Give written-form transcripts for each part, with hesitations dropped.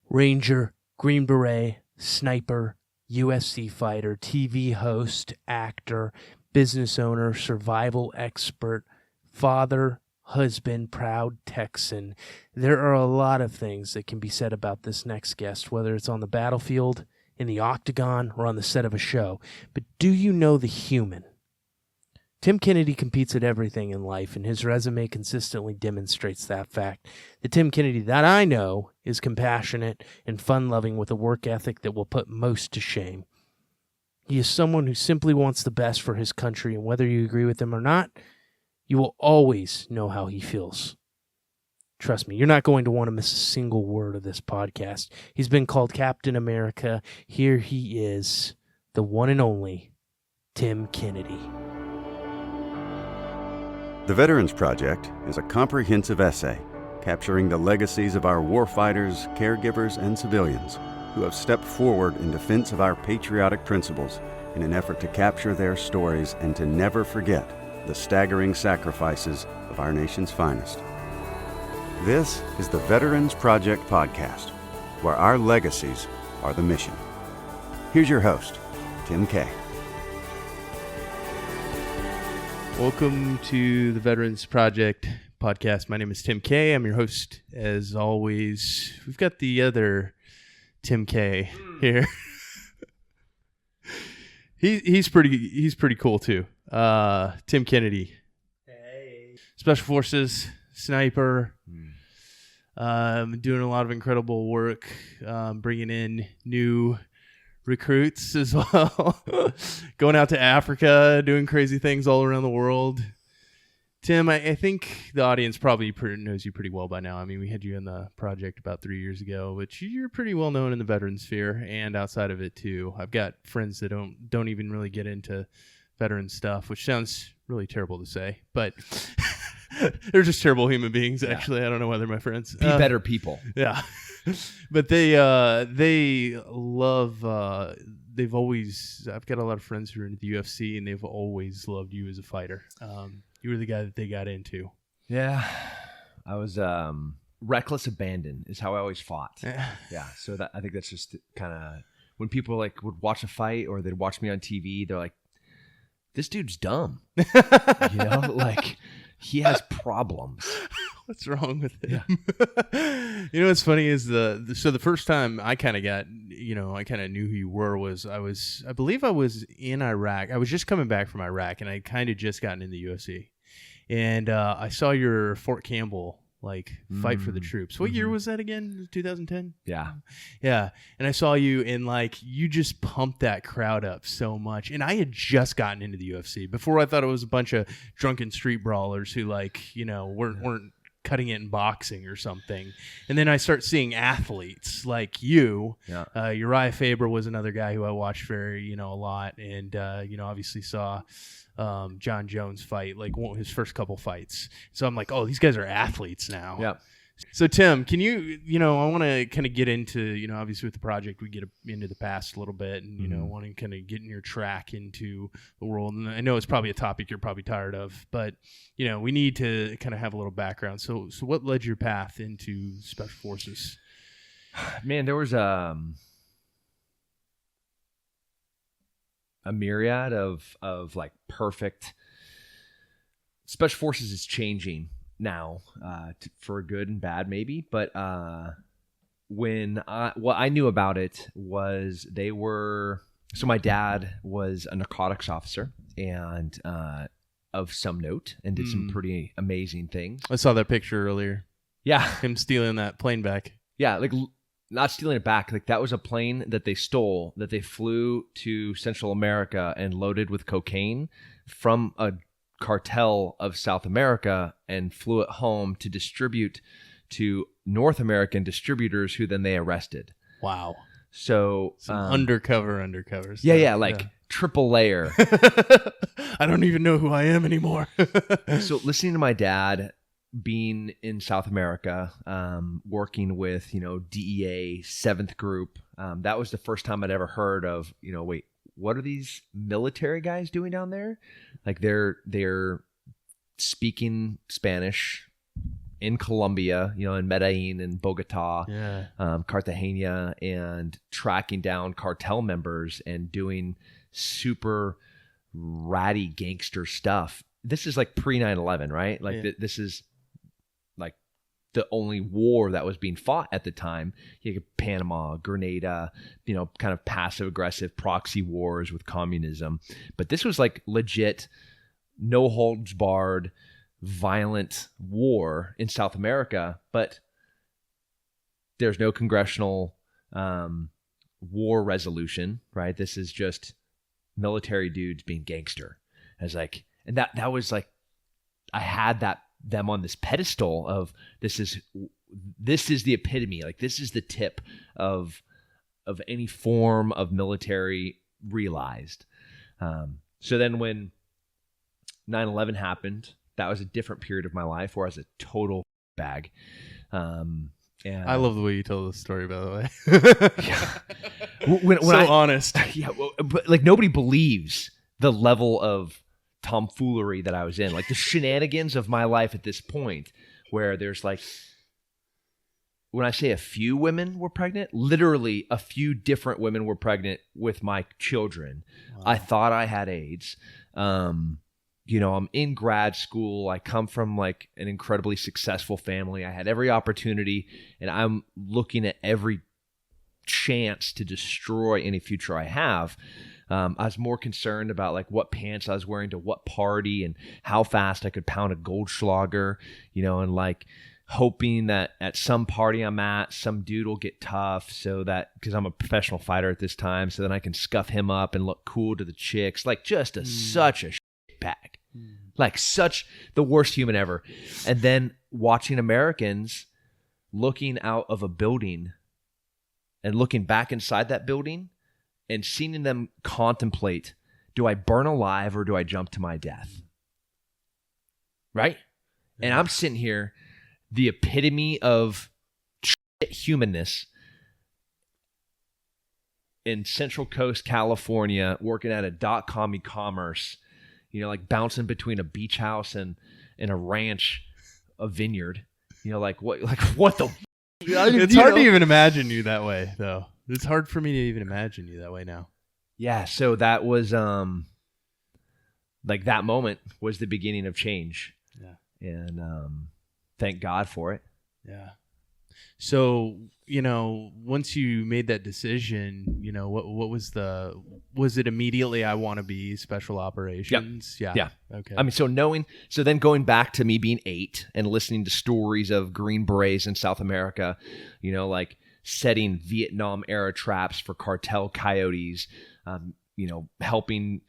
Ranger, Green Beret, sniper, UFC fighter, TV host, actor, business owner, survival expert, father, husband, proud Texan. There are a lot of things that can be said about this next guest, whether it's on the battlefield, in the octagon, or on the set of a show. But do you know the human? Tim Kennedy competes at everything in life, and his resume consistently demonstrates that fact. The Tim Kennedy that I know is compassionate and fun-loving with a work ethic that will put most to shame. He is someone who simply wants the best for his country, and whether you agree with him or not, you will always know how he feels. Trust me, you're not going to want to miss a single word of this podcast. He's been called Captain America. Here he is, the one and only Tim Kennedy. The Veterans Project is a comprehensive essay capturing the legacies of our warfighters, caregivers, and civilians who have stepped forward in defense of our patriotic principles in an effort to capture their stories and to never forget the staggering sacrifices of our nation's finest. This is the Veterans Project podcast, where our legacies are the mission. Here's your host, Tim K. Welcome to the Veterans Project podcast. My name is Tim K. I'm your host, as always. We've got the other Tim K here. He's pretty cool too. Tim Kennedy, hey, Special Forces sniper. Doing a lot of incredible work, bringing in new recruits as well, going out to Africa, doing crazy things all around the world. Tim, I think the audience probably knows you pretty well by now. I mean, we had you in the project about 3 years ago, but you're pretty well known in the veteran sphere and outside of it too. I've got friends that don't even really get into veteran stuff, which sounds really terrible to say, but they're just terrible human beings. Actually, I don't know why they're my friends. Be better people. Yeah. But they love, they've always, I've got a lot of friends who are into the UFC, and they've always loved you as a fighter. You were the guy that they got into. Yeah. I was, reckless abandon is how I always fought. Yeah. So that, I think that's just kind of, when people like would watch a fight or they'd watch me on TV, they're like, this dude's dumb. Like he has problems. What's wrong with him? Yeah. You know what's funny is so the first time I kind of got, I kind of knew who you were was I believe I was in Iraq. I was just coming back from Iraq, and I kind of just gotten in the UFC, and I saw your Fort Campbell fight for the troops. What year was that again? 2010? Yeah. Yeah. And I saw you, and you just pumped that crowd up so much. And I had just gotten into the UFC. Before, I thought it was a bunch of drunken street brawlers who weren't cutting it in boxing or something. And then I start seeing athletes like you. Yeah. Uriah Faber was another guy who I watched a lot. And, obviously saw John Jones fight, his first couple fights. So I'm like, oh, these guys are athletes now. Yeah. So Tim, can you, I want to kind of get into, obviously with the project, we get into the past a little bit and, want to kind of get in your track into the world. And I know it's probably a topic you're probably tired of, but, we need to kind of have a little background. So what led your path into Special Forces? Man, there was a myriad of perfect. Special Forces is changing now, for good and bad maybe, but what I knew about it was so my dad was a narcotics officer and of some note, and did some pretty amazing things. I saw that picture earlier. Yeah. Him stealing that plane back. Yeah, not stealing it back. That was a plane that they stole, that they flew to Central America and loaded with cocaine from a cartel of South America and flew it home to distribute to North American distributors who then they arrested. Wow. So undercovers. Yeah. Triple layer. I don't even know who I am anymore. So listening to my dad being in South America, working with, DEA 7th Group, that was the first time I'd ever heard of, wait, what are these military guys doing down there? They're speaking Spanish in Colombia, in Medellin and Bogota, Yeah. Cartagena, and tracking down cartel members and doing super ratty gangster stuff. This is like pre 9/11, right? Like this is like the only war that was being fought at the time. You get Panama, Grenada, kind of passive aggressive proxy wars with communism. But this was like legit, no holds barred, violent war in South America. But there's no congressional war resolution, right? This is just military dudes being gangster. As like, and that was like, I had them on this pedestal of this is the epitome. Like this is the tip of any form of military realized. So then when 9/11 happened, that was a different period of my life where I was a total bag. And I love the way you tell this story, by the way. Yeah. When so honest. Yeah, but like nobody believes the level of tomfoolery that I was in, like the shenanigans of my life at this point, where there's like, when I say a few women were pregnant, literally a few different women were pregnant with my children. Wow. I thought I had AIDS. I'm in grad school. I come from like an incredibly successful family. I had every opportunity, and I'm looking at every chance to destroy any future I have. I was more concerned about like what pants I was wearing to what party and how fast I could pound a Goldschlager, and like hoping that at some party I'm at, some dude will get tough so that, because I'm a professional fighter at this time, so then I can scuff him up and look cool to the chicks. Like just such a shit bag. Like such the worst human ever. And then watching Americans looking out of a building and looking back inside that building and seeing them contemplate, do I burn alive or do I jump to my death? Right? And I'm sitting here, the epitome of humanness in Central Coast, California, working at a .com e-commerce, like bouncing between a beach house and a ranch, a vineyard, like what the? It's hard to even imagine you that way, though. It's hard for me to even imagine you that way now. Yeah, so that was like that moment was the beginning of change. Yeah. And thank God for it. Yeah. So, once you made that decision, what was it immediately I want to be special operations? Yep. Yeah. Okay. I mean, so then going back to me being 8 and listening to stories of Green Berets in South America, like setting Vietnam era traps for cartel coyotes, helping.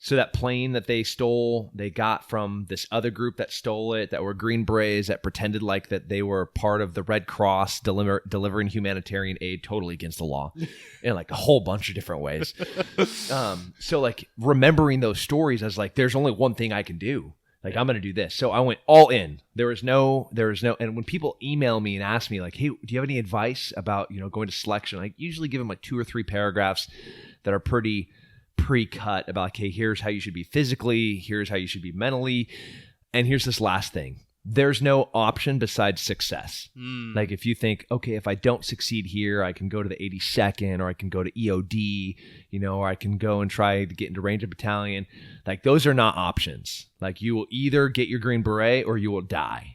So that plane that they stole, they got from this other group that stole it, that were Green Berets that pretended like that they were part of the Red Cross delivering humanitarian aid totally against the law in like a whole bunch of different ways. So like remembering those stories, I was like, there's only one thing I can do. Like, I'm going to do this. So I went all in. There was no, and when people email me and ask me like, hey, do you have any advice about, going to selection? I usually give them like 2 or 3 paragraphs that are pretty pre-cut about, okay, here's how you should be physically, here's how you should be mentally, and here's this last thing. There's no option besides success. Like if you think, okay, if I don't succeed here, I can go to the 82nd, or I can go to EOD, or I can go and try to get into Ranger Battalion. Like those are not options. Like you will either get your Green Beret or you will die.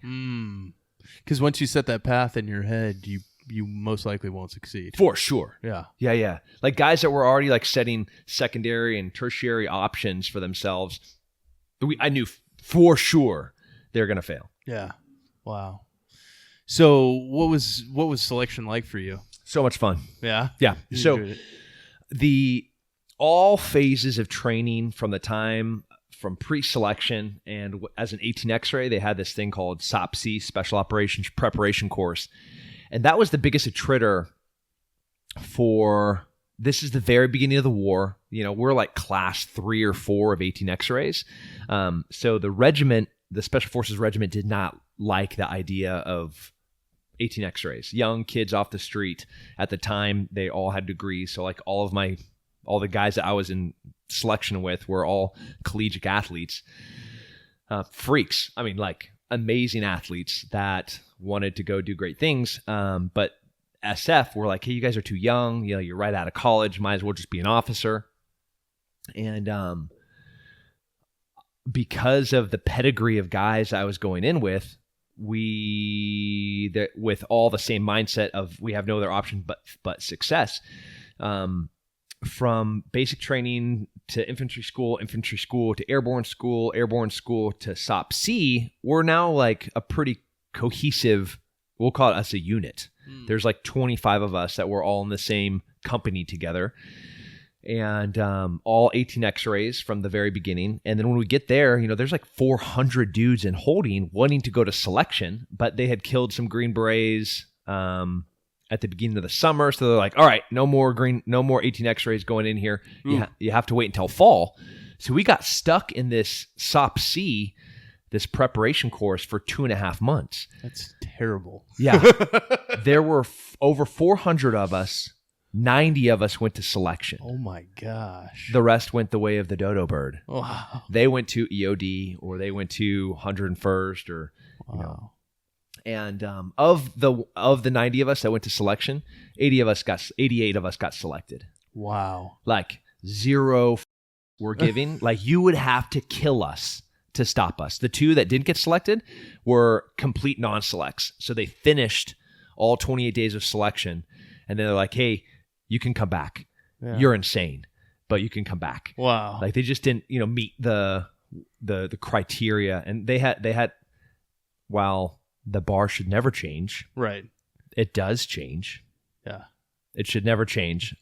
Because once you set that path in your head, you most likely won't succeed. For sure. Yeah. Yeah. Like guys that were already like setting secondary and tertiary options for themselves, I knew for sure they're going to fail. Yeah. Wow. So what was selection like for you? So much fun. Yeah. Yeah. So all phases of training from the time from pre-selection and as an 18 X-ray, they had this thing called SOPC, Special Operations Preparation Course. And that was the biggest attritor for, this is the very beginning of the war. We're like class 3 or 4 of 18 X-rays. So the regiment, the Special Forces Regiment, did not like the idea of 18 X-rays. Young kids off the street. At the time, they all had degrees. So like all the guys that I was in selection with were all collegiate athletes. Freaks. I mean, like amazing athletes that wanted to go do great things. But SF were like, hey, you guys are too young. You know, you're right out of college. Might as well just be an officer. And because of the pedigree of guys I was going in with, with all the same mindset of we have no other option but success. From basic training to infantry school to airborne school to SOP-C, we're now like a pretty cohesive, we'll call it us a unit. There's like 25 of us that we're all in the same company together, and all 18 X-rays from the very beginning. And then when we get there, you know, there's like 400 dudes in holding wanting to go to selection, but they had killed some Green Berets at the beginning of the summer. So they're like, all right, no more 18 X-rays going in here. You have to wait until fall. So we got stuck in this SOP-C, this preparation course for 2.5 months. That's terrible. Yeah. There were over 400 of us. 90 of us went to selection. Oh my gosh. The rest went the way of the dodo bird. Wow. They went to EOD, or they went to 101st, or you know. And of the 90 of us that went to selection, 88 of us got selected. Wow. Like zero were giving. Like you would have to kill us to stop us. The 2 that didn't get selected were complete non-selects. So they finished all 28 days of selection, and they're like, hey, you can come back. Yeah. You're insane, but you can come back. Wow. Like they just didn't, you know, meet the criteria. And they had, while the bar should never change. Right. It does change. Yeah. It should never change,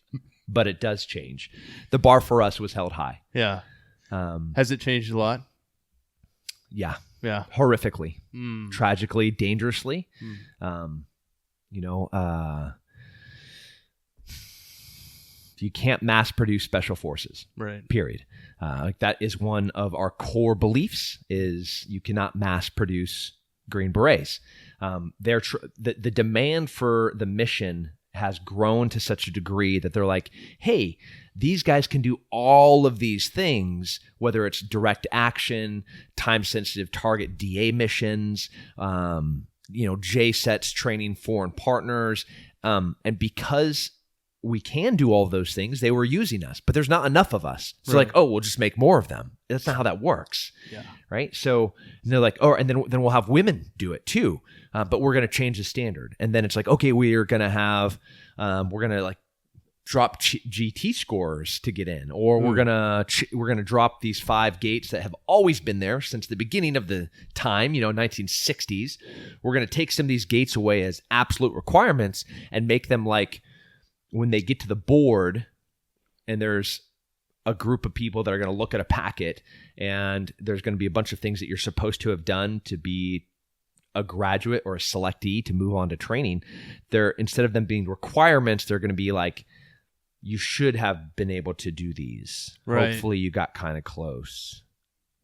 but it does change. The bar for us was held high. Yeah. Has it changed a lot? Yeah. Yeah. Horrifically, tragically, dangerously. You know, you can't mass produce special forces. Right. Period. Like that is one of our core beliefs: is you cannot mass produce Green Berets. The demand for the mission has grown to such a degree that they're like, hey, these guys can do all of these things, whether it's direct action, time-sensitive target DA missions, you know, JSETs training foreign partners. And because we can do all of those things, they were using us, but there's not enough of us. So like, oh, we'll just make more of them. That's not how that works. Yeah. Right. So they're like, oh, and then we'll have women do it too. But we're going to change the standard. And then it's like, okay, we're going to have, we're going to like drop GT scores to get in, or we're going to drop these 5 gates that have always been there since the beginning of the time, you know, 1960s. We're going to take some of these gates away as absolute requirements and make them like, when they get to the board and there's a group of people that are going to look at a packet and there's going to be a bunch of things that you're supposed to have done to be a graduate or a selectee to move on to training, they're, instead of them being requirements, they're going to be like, you should have been able to do these. Right. Hopefully you got kind of close.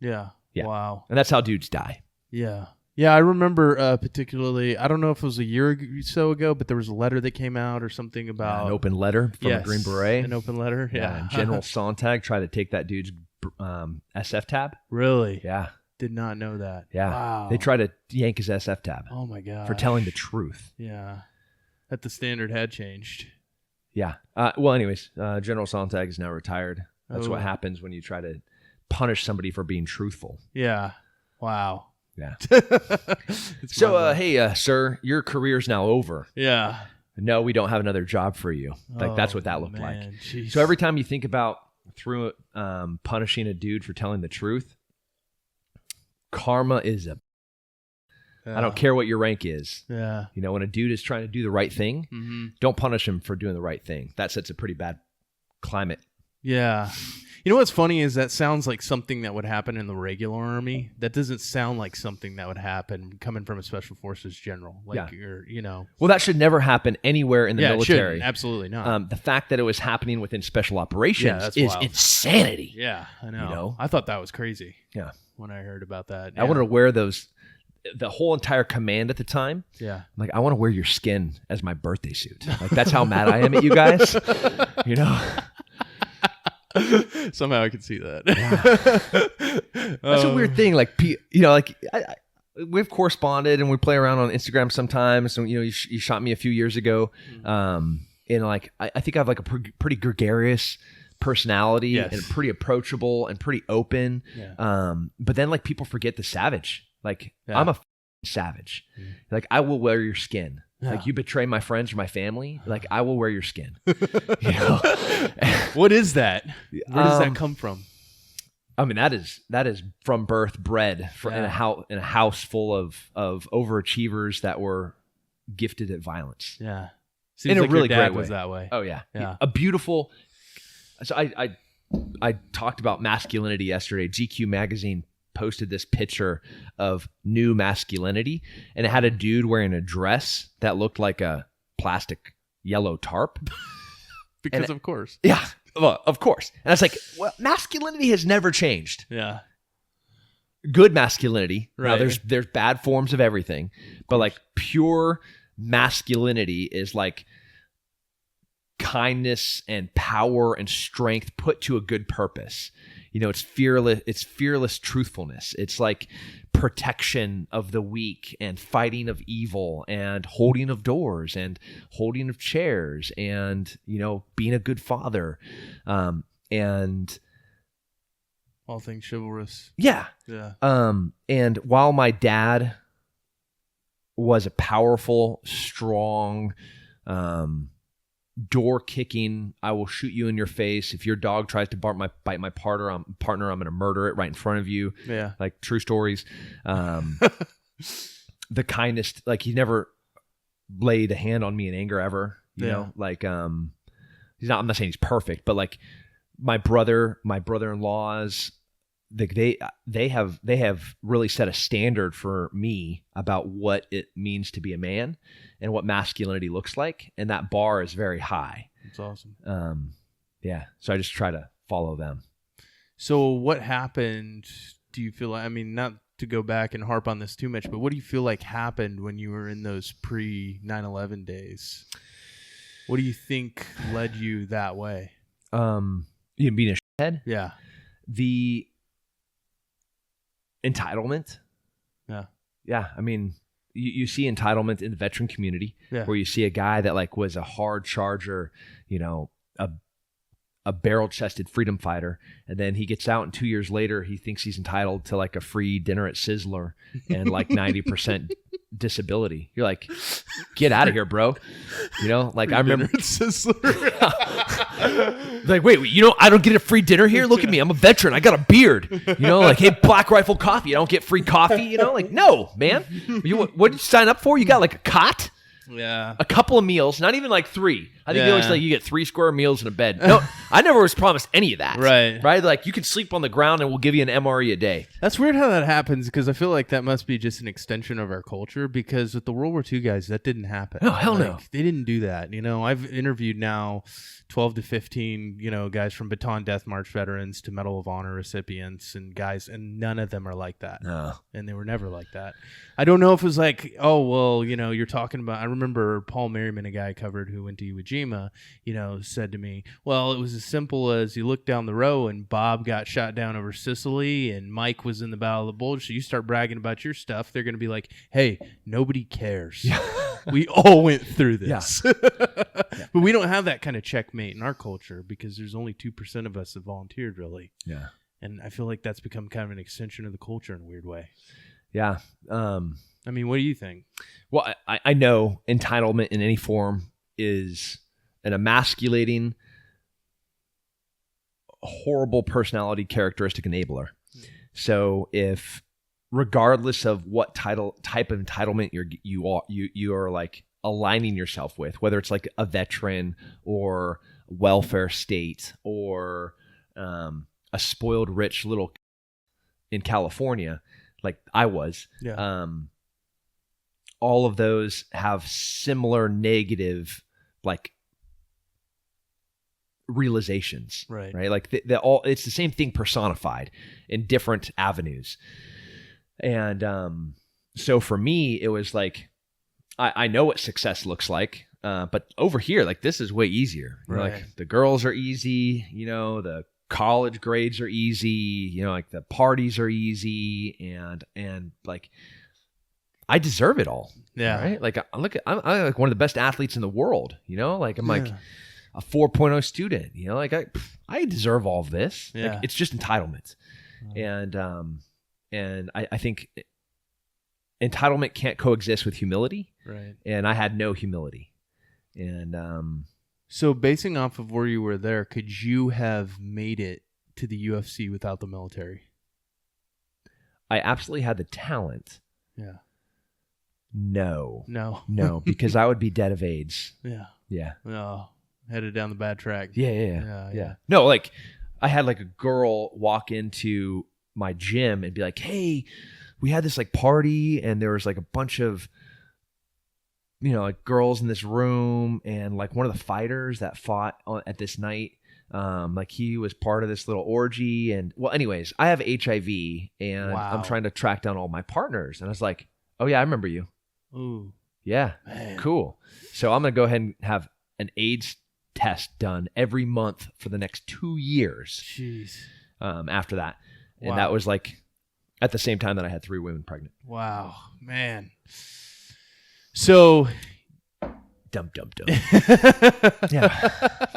Yeah. Wow. And that's how dudes die. Yeah. Yeah, I remember particularly, I don't know if it was a year or so ago, but there was a letter that came out or something about... an open letter from a Green Beret. An open letter, yeah. General Sontag tried to take that dude's SF tab. Really? Yeah. Did not know that. Yeah. Wow. They tried to yank his SF tab. Oh my God. For telling the truth. Yeah. That the standard had changed. Yeah. Well, anyways, General Sontag is now retired. That's what happens when you try to punish somebody for being truthful. Yeah. Wow. Yeah. So, hey, sir, your career's now over. Yeah. No, we don't have another job for you. Like, that's what that looked like. Geez. So every time you think about punishing a dude for telling the truth, karma is I don't care what your rank is. Yeah. You know, when a dude is trying to do the right thing, don't punish him for doing the right thing. That sets a pretty bad climate. Yeah. You know what's funny is that sounds like something that would happen in the regular army. That doesn't sound like something that would happen coming from a special forces general. Like you're, you know. Well, that should never happen anywhere in the military. It shouldn't. Absolutely not. The fact that it was happening within special operations is wild. Insanity. Yeah, I know. You know. I thought that was crazy. Yeah. When I heard about that. I wanted to wear those. The whole entire command at the time. Yeah. I'm like, I want to wear your skin as my birthday suit. Like, that's how mad I am at you guys. You know. Somehow I can see that. Yeah. That's a weird thing. Like, you know, like we've corresponded and we play around on Instagram sometimes. So, you shot me a few years ago. And like, I think I have like a pretty gregarious personality and pretty approachable and pretty open. Yeah. But then like people forget the savage. Like I'm a savage. Like I will wear your skin. Yeah. Like you betray my friends or my family, like I will wear your skin. What is that? Where does that come from? I mean, that is from birth bred in a house full of overachievers that were gifted at violence. Yeah, seems in like a really your dad great way. Was that way. Oh yeah. A beautiful. So I talked about masculinity yesterday. GQ magazine posted this picture of new masculinity, and it had a dude wearing a dress that looked like a plastic yellow tarp. Because of course. Yeah, well, of course. And I was like, well, masculinity has never changed. Yeah. Good masculinity. Right. Now, there's bad forms of everything, but like pure masculinity is like kindness and power and strength put to a good purpose. It's fearless truthfulness. It's like protection of the weak and fighting of evil and holding of doors and holding of chairs and, being a good father. And all things chivalrous. Yeah. Yeah. And while my dad was a powerful, strong, door kicking, I will shoot you in your face. If your dog tries to bite my partner, I'm going to murder it right in front of you. Yeah. Like true stories. The kindness, like he never laid a hand on me in anger ever, you know, like, I'm not saying he's perfect, but like my brother-in-laws, they have really set a standard for me about what it means to be a man and what masculinity looks like, and that bar is very high. That's awesome. So I just try to follow them. So what happened? Do you feel like, I mean, not to go back and harp on this too much, but what do you feel like happened when you were in those pre 9/11 days? What do you think led you that way? Being a shithead? Yeah. The entitlement. Yeah. I mean, you see entitlement in the veteran community, where you see a guy that like was a hard charger, a barrel-chested freedom fighter, and then he gets out and 2 years later he thinks he's entitled to like a free dinner at Sizzler and like 90% disability. You're like, get out of here, bro. Like free I remember at Sizzler. Like, wait, I don't get a free dinner here? Look at me, I'm a veteran, I got a beard. Like, hey, Black Rifle Coffee, I don't get free coffee. Like, no, man. What did you sign up for? You got like a cot? Yeah. A couple of meals, not even like 3. I think you always like you get 3 square meals and a bed. No, I never was promised any of that. Right. Like you can sleep on the ground and we'll give you an MRE a day. That's weird how that happens, because I feel like that must be just an extension of our culture, because with the World War II guys, that didn't happen. Oh, hell no. They didn't do that. I've interviewed now 12 to 15, guys from Bataan Death March veterans to Medal of Honor recipients and guys, and none of them are like that. No. And they were never like that. I don't know if it was like, oh, well, you're talking about, I remember Paul Merriman, a guy I covered who went to Iwo Jima, said to me, well, it was as simple as you look down the row and Bob got shot down over Sicily and Mike was in the Battle of the Bulge. So you start bragging about your stuff, they're going to be like, hey, nobody cares. We all went through this. Yeah. But we don't have that kind of checkmate in our culture, because there's only 2% of us that volunteered, really. Yeah. And I feel like that's become kind of an extension of the culture in a weird way. Yeah. I mean, what do you think? Well, I know entitlement in any form is an emasculating, horrible personality characteristic enabler. So if, regardless of what type of entitlement you are like aligning yourself with, whether it's like a veteran or welfare state or a spoiled rich little in California, like I was, all of those have similar negative like realizations, right? Like it's the same thing personified in different avenues. And so for me, it was like, I know what success looks like, but over here, like this is way easier. Right. Like the girls are easy, the college grades are easy, like the parties are easy, and like I deserve it all. Yeah. Right. Like I'm like one of the best athletes in the world, like I'm like a 4.0 student, like I deserve all of this. Yeah. Like, it's just entitlement. And I think entitlement can't coexist with humility. Right. And I had no humility. And so basing off of where you were there, could you have made it to the UFC without the military? I absolutely had the talent. Yeah. No, because I would be dead of AIDS. Yeah. Yeah. Oh, headed down the bad track. Yeah. No, like I had like a girl walk into my gym and be like, "Hey, we had this like party and there was like a bunch of, like girls in this room, and like one of the fighters that fought at this night, like he was part of this little orgy. And well, anyways, I have HIV and I'm trying to track down all my partners." And I was like, "Oh yeah, I remember you." Ooh. Yeah. Man. Cool. So I'm going to go ahead and have an AIDS test done every month for the next 2 years. Jeez. After that. And Wow. that was like at the same time that I had 3 women pregnant. Wow, man. So Dum. Yeah.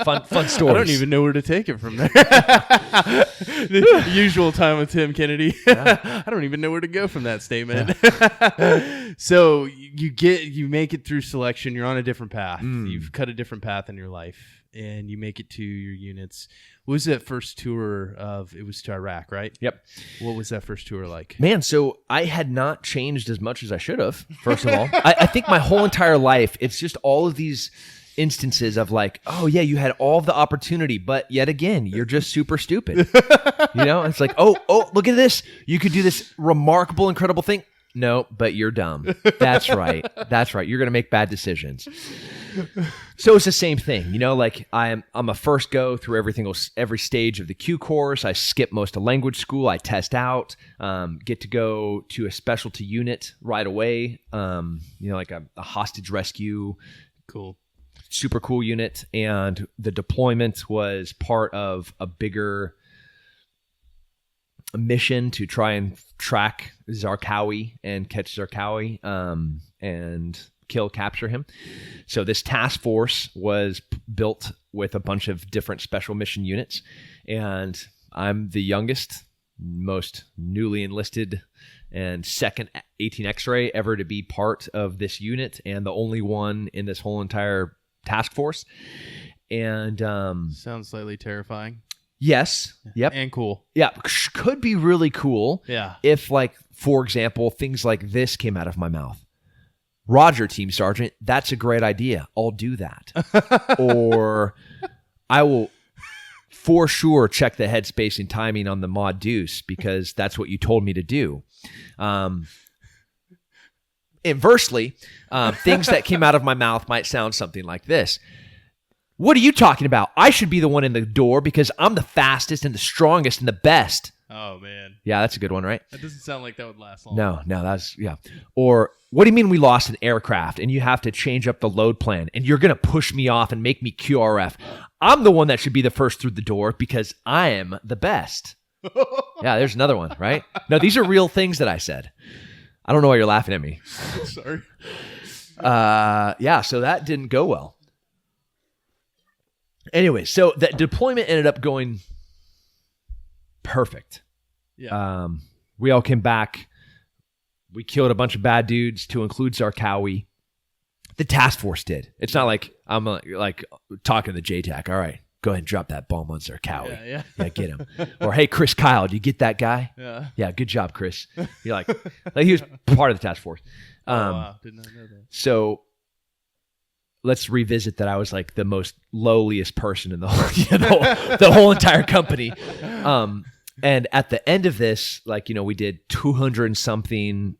Fun stories. I don't even know where to take it from there. The usual time with Tim Kennedy. I don't even know where to go from that statement. Yeah. So you make it through selection. You're on a different path. You've cut a different path in your life, and you make it to your units. What was that first tour of? It was to Iraq, right? Yep. What was that first tour like? Man, so I had not changed as much as I should have, first of all. I think my whole entire life, it's just all of these instances of like, oh yeah, you had all of the opportunity, but yet again, you're just super stupid. It's like, oh, look at this. You could do this remarkable, incredible thing. No, but you're dumb. That's right. You're going to make bad decisions. So it's the same thing, like I'm a first go through every stage of the Q course. I skip most of language school. I test out, get to go to a specialty unit right away. Like a hostage rescue. Cool. Super cool unit. And the deployment was part of a bigger mission to try and track Zarqawi and catch Zarqawi, and capture him. So this task force was built with a bunch of different special mission units, and I'm the youngest, most newly enlisted, and second 18 X-ray ever to be part of this unit, and the only one in this whole entire task force. And sounds slightly terrifying. Yes. Yep. And cool. Yeah. Could be really cool. Yeah. If, like, for example, things like this came out of my mouth. Roger, Team Sergeant, that's a great idea. I'll do that. Or I will for sure check the headspace and timing on the mod deuce because that's what you told me to do. Inversely, things that came out of my mouth might sound something like this. What are you talking about? I should be the one in the door because I'm the fastest and the strongest and the best. Oh, man. Yeah, that's a good one, right? That doesn't sound like that would last long. No, that's, yeah. Or, what do you mean we lost an aircraft and you have to change up the load plan and you're going to push me off and make me QRF? I'm the one that should be the first through the door because I am the best. Yeah, there's another one, right? No, these are real things that I said. I don't know why you're laughing at me. Sorry. Yeah, so that didn't go well. Anyway, so that deployment ended up going perfect. Yeah. We all came back. We killed a bunch of bad dudes, to include Zarqawi. The task force did. It's not like I'm like talking to JTAC. All right, go ahead and drop that bomb on Zarqawi. Yeah, get him. Or hey, Chris Kyle, do you get that guy? Yeah, good job, Chris. You're like he was part of the task force. Wow, did not know that. So let's revisit that. I was like the most lowliest person in the whole, the whole entire company. And at the end of this, like, we did 200 and something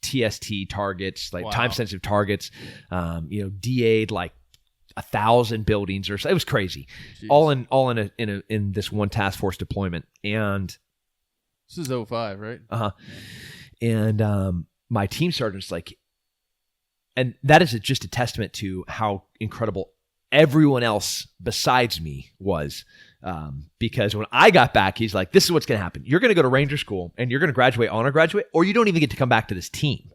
TST targets, like time sensitive targets, DA'd like 1,000 buildings or so. It was crazy. Jeez. all in this one task force deployment. And this is 05, right? And my team sergeant's like, and that is just a testament to how incredible everyone else besides me was. Because when I got back, he's like, this is what's going to happen. You're going to go to Ranger School and you're going to graduate, honor graduate, or you don't even get to come back to this team.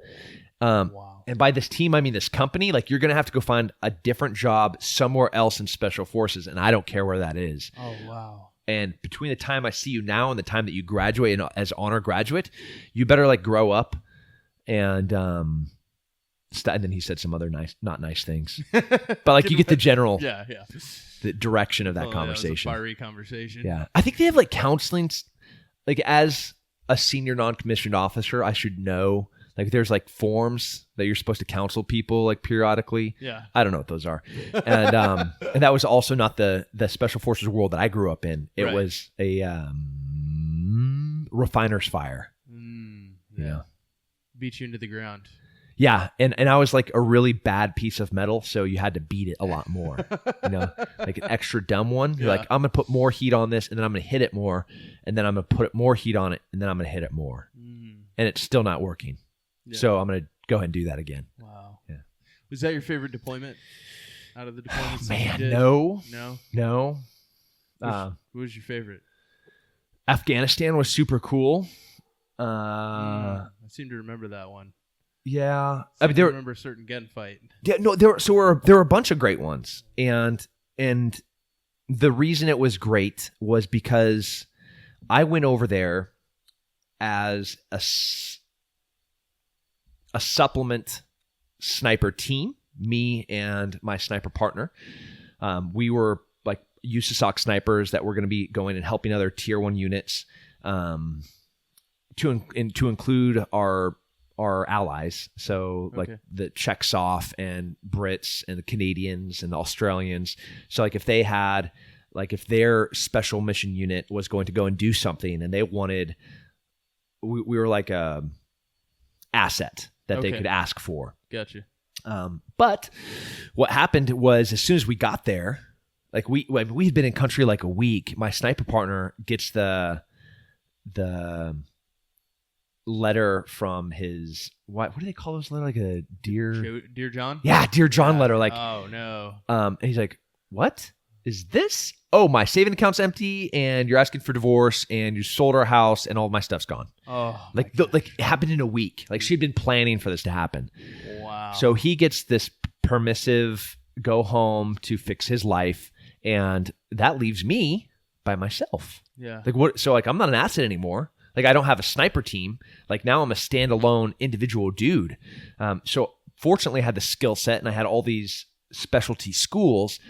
Wow. And by this team, I mean this company. Like, you're going to have to go find a different job somewhere else in special forces, and I don't care where that is. Oh, wow. And between the time I see you now and the time that you graduate as honor graduate, you better like grow up. And and then he said some other not nice things, but like you get the general the direction of that conversation. That was a fiery conversation. Yeah, I think they have like counseling. Like, as a senior non-commissioned officer, I should know. Like, there's like forms that you're supposed to counsel people like periodically. Yeah. I don't know what those are. And and that was also not the special forces world that I grew up in. It was a refiner's fire. Yeah. Beat you into the ground. Yeah, and I was like a really bad piece of metal, so you had to beat it a lot more. Like an extra dumb one. You're like, I'm gonna put more heat on this, and then I'm gonna hit it more, and then I'm gonna put more heat on it, and then I'm gonna hit it more, and it's still not working. Yeah. So I'm gonna go ahead and do that again. Wow. Yeah. Was that your favorite deployment out of the deployments? Man, you did? No. What was your favorite? Afghanistan was super cool. I seem to remember that one. Yeah, I mean, I remember a certain gunfight. Yeah, no, there were a bunch of great ones, and the reason it was great was because I went over there as a supplement sniper team. Me and my sniper partner, we were like USASOC snipers that were going to be going and helping other Tier 1 units, to include our allies. So like the Czechs off and Brits and the Canadians and the Australians. So like if they had, like if their special mission unit was going to go and do something and they wanted, we were like a asset that they could ask for. Gotcha. But what happened was, as soon as we got there, like we'd been in country like a week, my sniper partner gets the letter from his, what do they call those letter? Like a Dear John? Yeah, Dear John letter. Like, oh no. And he's like, what is this? Oh, my saving account's empty, and you're asking for divorce, and you sold our house, and all my stuff's gone. Oh, like it happened in a week. Like, she'd been planning for this to happen. Wow. So he gets this permissive go home to fix his life, and that leaves me by myself. Yeah. Like, what? So like, I'm not an asset anymore. Like, I don't have a sniper team. Like, now I'm a standalone individual dude. So fortunately I had the skill set and I had all these specialty schools.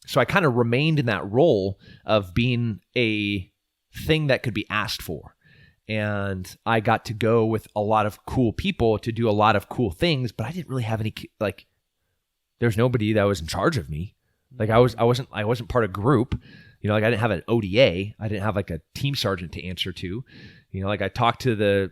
So I kind of remained in that role of being a thing that could be asked for. And I got to go with a lot of cool people to do a lot of cool things, but I didn't really have any, like, there's nobody that was in charge of me. Like, I wasn't part of group. Like, I didn't have an ODA. I didn't have like a team sergeant to answer to. Like, I talked to the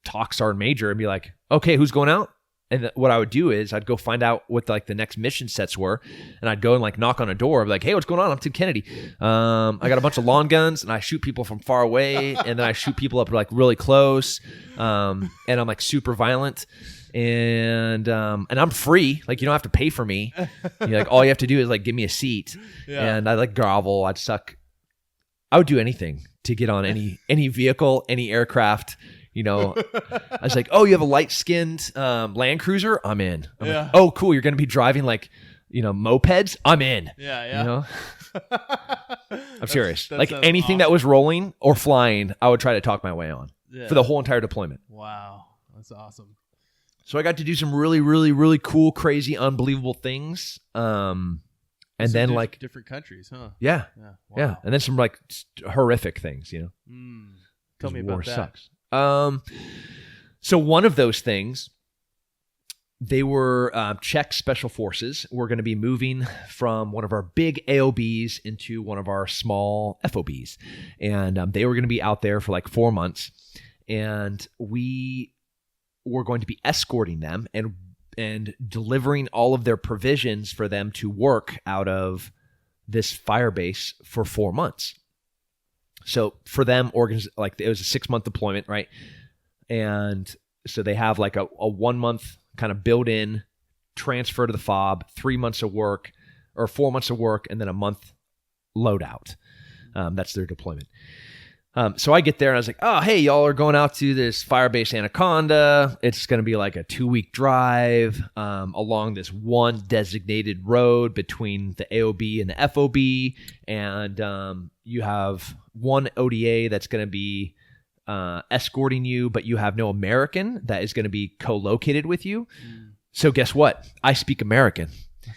TOC sergeant major and be like, okay, who's going out? And what I would do is I'd go find out what like the next mission sets were, and I'd go and like knock on a door. I'd be like, hey, what's going on? I'm Tim Kennedy. I got a bunch of lawn guns, and I shoot people from far away, and then I shoot people up like really close, and I'm like super violent. And I'm free. Like, you don't have to pay for me. Like, all you have to do is like give me a seat. Yeah. And I like grovel. I'd suck. I would do anything to get on any vehicle, any aircraft. I was like, oh, you have a light-skinned Land Cruiser? I'm in. I'm like, oh, cool. You're going to be driving like, mopeds? I'm in. Yeah. I'm serious. That like anything awesome. that was rolling or flying, I would try to talk my way on for the whole entire deployment. Wow. That's awesome. So I got to do some really, really, really cool, crazy, unbelievable things. And then like different countries, huh? Yeah. Wow. Yeah. And then some like horrific things, Tell me about war that. Sucks. So one of those things, they were Czech special forces. We're going to be moving from one of our big AOBs into one of our small FOBs. And they were going to be out there for like 4 months. And we were going to be escorting them and delivering all of their provisions for them to work out of this fire base for 4 months. So for them, like it was a 6-month deployment, right? And so they have like a 1 month kind of built-in transfer to the FOB, 3 months of work, or 4 months of work, and then a month loadout. That's their deployment. So I get there and I was like, oh, hey, y'all are going out to this Firebase Anaconda. It's going to be like a 2-week drive along this one designated road between the AOB and the FOB. And you have one ODA that's going to be escorting you, but you have no American that is going to be co-located with you. So guess what? I speak American.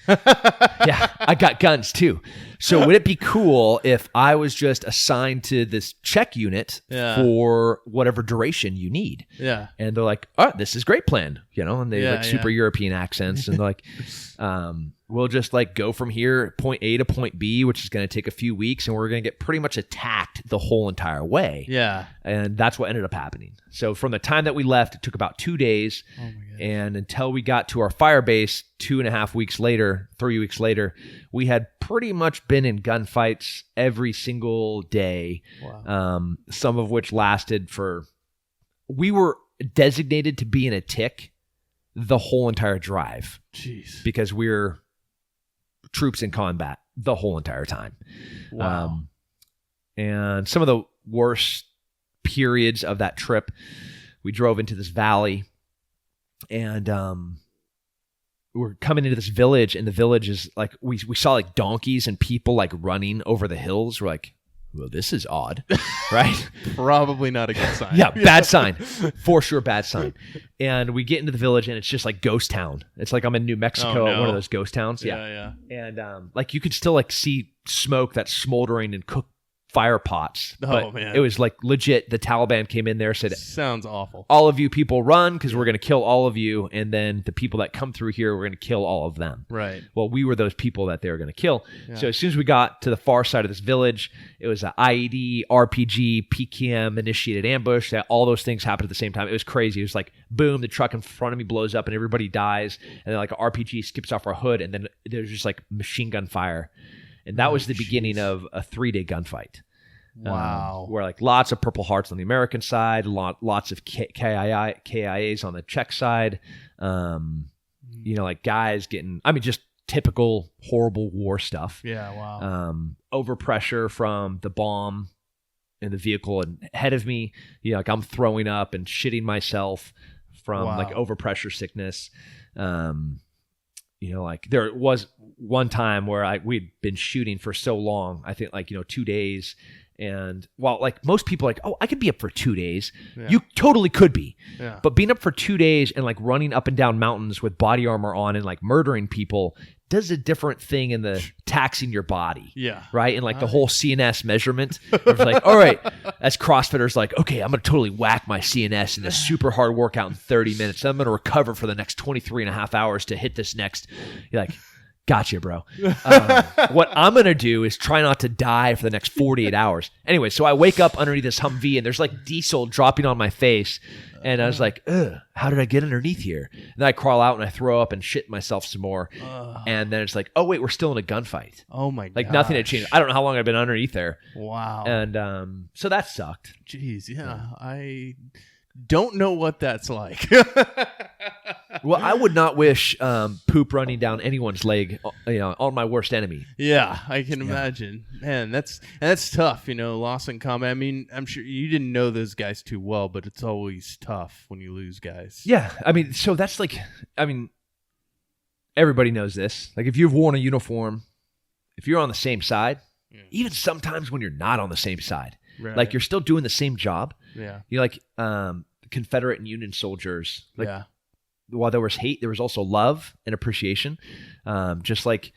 Yeah, I got guns too. So would it be cool if I was just assigned to this check unit for whatever duration you need? Yeah. And they're like, oh, this is great plan, and they like super European accents and they're like, we'll just like go from here, point A to point B, which is going to take a few weeks, and we're going to get pretty much attacked the whole entire way. Yeah. And that's what ended up happening. So from the time that we left, it took about 2 days. Oh my goodness. And until we got to our fire base 2.5 weeks later, 3 weeks later, we had pretty much been in gunfights every single day. Wow. Some of which lasted we were designated to be in a tick the whole entire drive. Jeez. Because we're troops in combat the whole entire time. Wow. And some of the worst periods of that trip, we drove into this valley and we're coming into this village, and the village is like, we saw like donkeys and people like running over the hills. We're like, well, this is odd, right? Probably not a good sign. Yeah, bad sign. For sure, bad sign. And we get into the village, and it's just like ghost town. It's like I'm in New Mexico at one of those ghost towns. Yeah. And like you could still like see smoke that's smoldering and cooked fire pots. Oh, man. It was like legit. The Taliban came in there, said, sounds awful. all of you people run because we're going to kill all of you. And then the people that come through here, we're going to kill all of them. Right. Well, we were those people that they were going to kill. Yeah. So as soon as we got to the far side of this village, it was an IED, RPG, PKM initiated ambush. All those things happened at the same time. It was crazy. It was like, boom, the truck in front of me blows up and everybody dies. And then like an RPG skips off our hood. And then there's just like machine gun fire. And that was the beginning of a 3-day gunfight. Wow. Where like lots of Purple Hearts on the American side, lots of KIAs on the Czech side. Like guys getting, just typical horrible war stuff. Yeah, wow. Overpressure from the bomb in the vehicle ahead of me. Like I'm throwing up and shitting myself from like overpressure sickness. Like there was one time where we'd been shooting for so long, I think 2 days. And while like most people are like, oh, I could be up for 2 days. Yeah. You totally could be. Yeah. But being up for 2 days and like running up and down mountains with body armor on and like murdering people does a different thing in the taxing your body. Yeah. Right. And like the whole CNS measurement. It's like, all right, as CrossFitters, like, okay, I'm going to totally whack my CNS in a super hard workout in 30 minutes. Then I'm going to recover for the next 23 and a half hours to hit this next. You're like, gotcha, bro. What I'm going to do is try not to die for the next 48 hours. Anyway, so I wake up underneath this Humvee and there's like diesel dropping on my face. And I was like, ugh, how did I get underneath here? And then I crawl out and I throw up and shit myself some more. And then it's like, oh, wait, we're still in a gunfight. Oh, my God. Like nothing had changed. I don't know how long I've been underneath there. Wow. And so that sucked. Jeez, yeah. I don't know what that's like. Well, I would not wish poop running down anyone's leg, on my worst enemy. Yeah, I can imagine. Man, that's tough, loss in combat. I mean, I'm sure you didn't know those guys too well, but it's always tough when you lose guys. Yeah, so that's like, everybody knows this. Like if you've worn a uniform, if you're on the same side, even sometimes when you're not on the same side, like you're still doing the same job. Yeah. You're like Confederate and Union soldiers. Like, while there was hate, there was also love and appreciation. Just like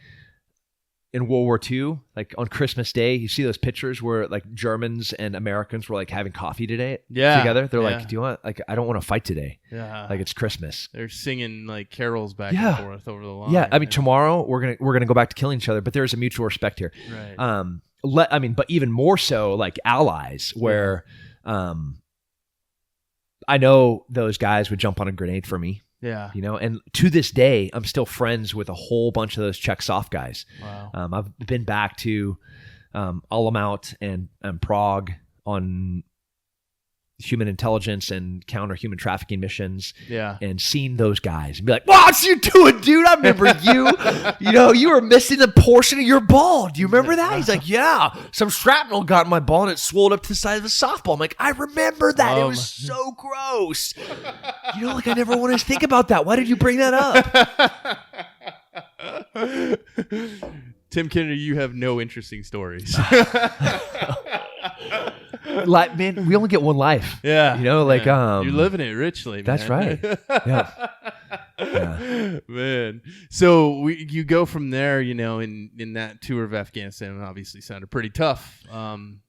in World War II, like on Christmas Day, you see those pictures where like Germans and Americans were like having coffee today together. They're like, do you want, like, I don't want to fight today. Yeah. Like it's Christmas. They're singing like carols back and forth over the line. Yeah. Tomorrow we're going to go back to killing each other, but there's a mutual respect here. Right. But even more so like allies where, I know those guys would jump on a grenade for me. Yeah. And to this day, I'm still friends with a whole bunch of those Czech soft guys. Wow. I've been back to Olomouc and Prague on human intelligence and counter human trafficking missions. Yeah. And seeing those guys and be like, "What you doing, dude? I remember you. You were missing a portion of your ball. Do you remember that?" He's like, "Yeah, some shrapnel got in my ball and it swelled up to the size of a softball." I'm like, "I remember that. It was so gross." Like I never wanted to think about that. Why did you bring that up? Tim Kennedy, you have no interesting stories. Like, man, we only get one life. Yeah. You're living it richly, man. That's right. Yeah. Man. So you go from there, in that tour of Afghanistan, obviously sounded pretty tough. And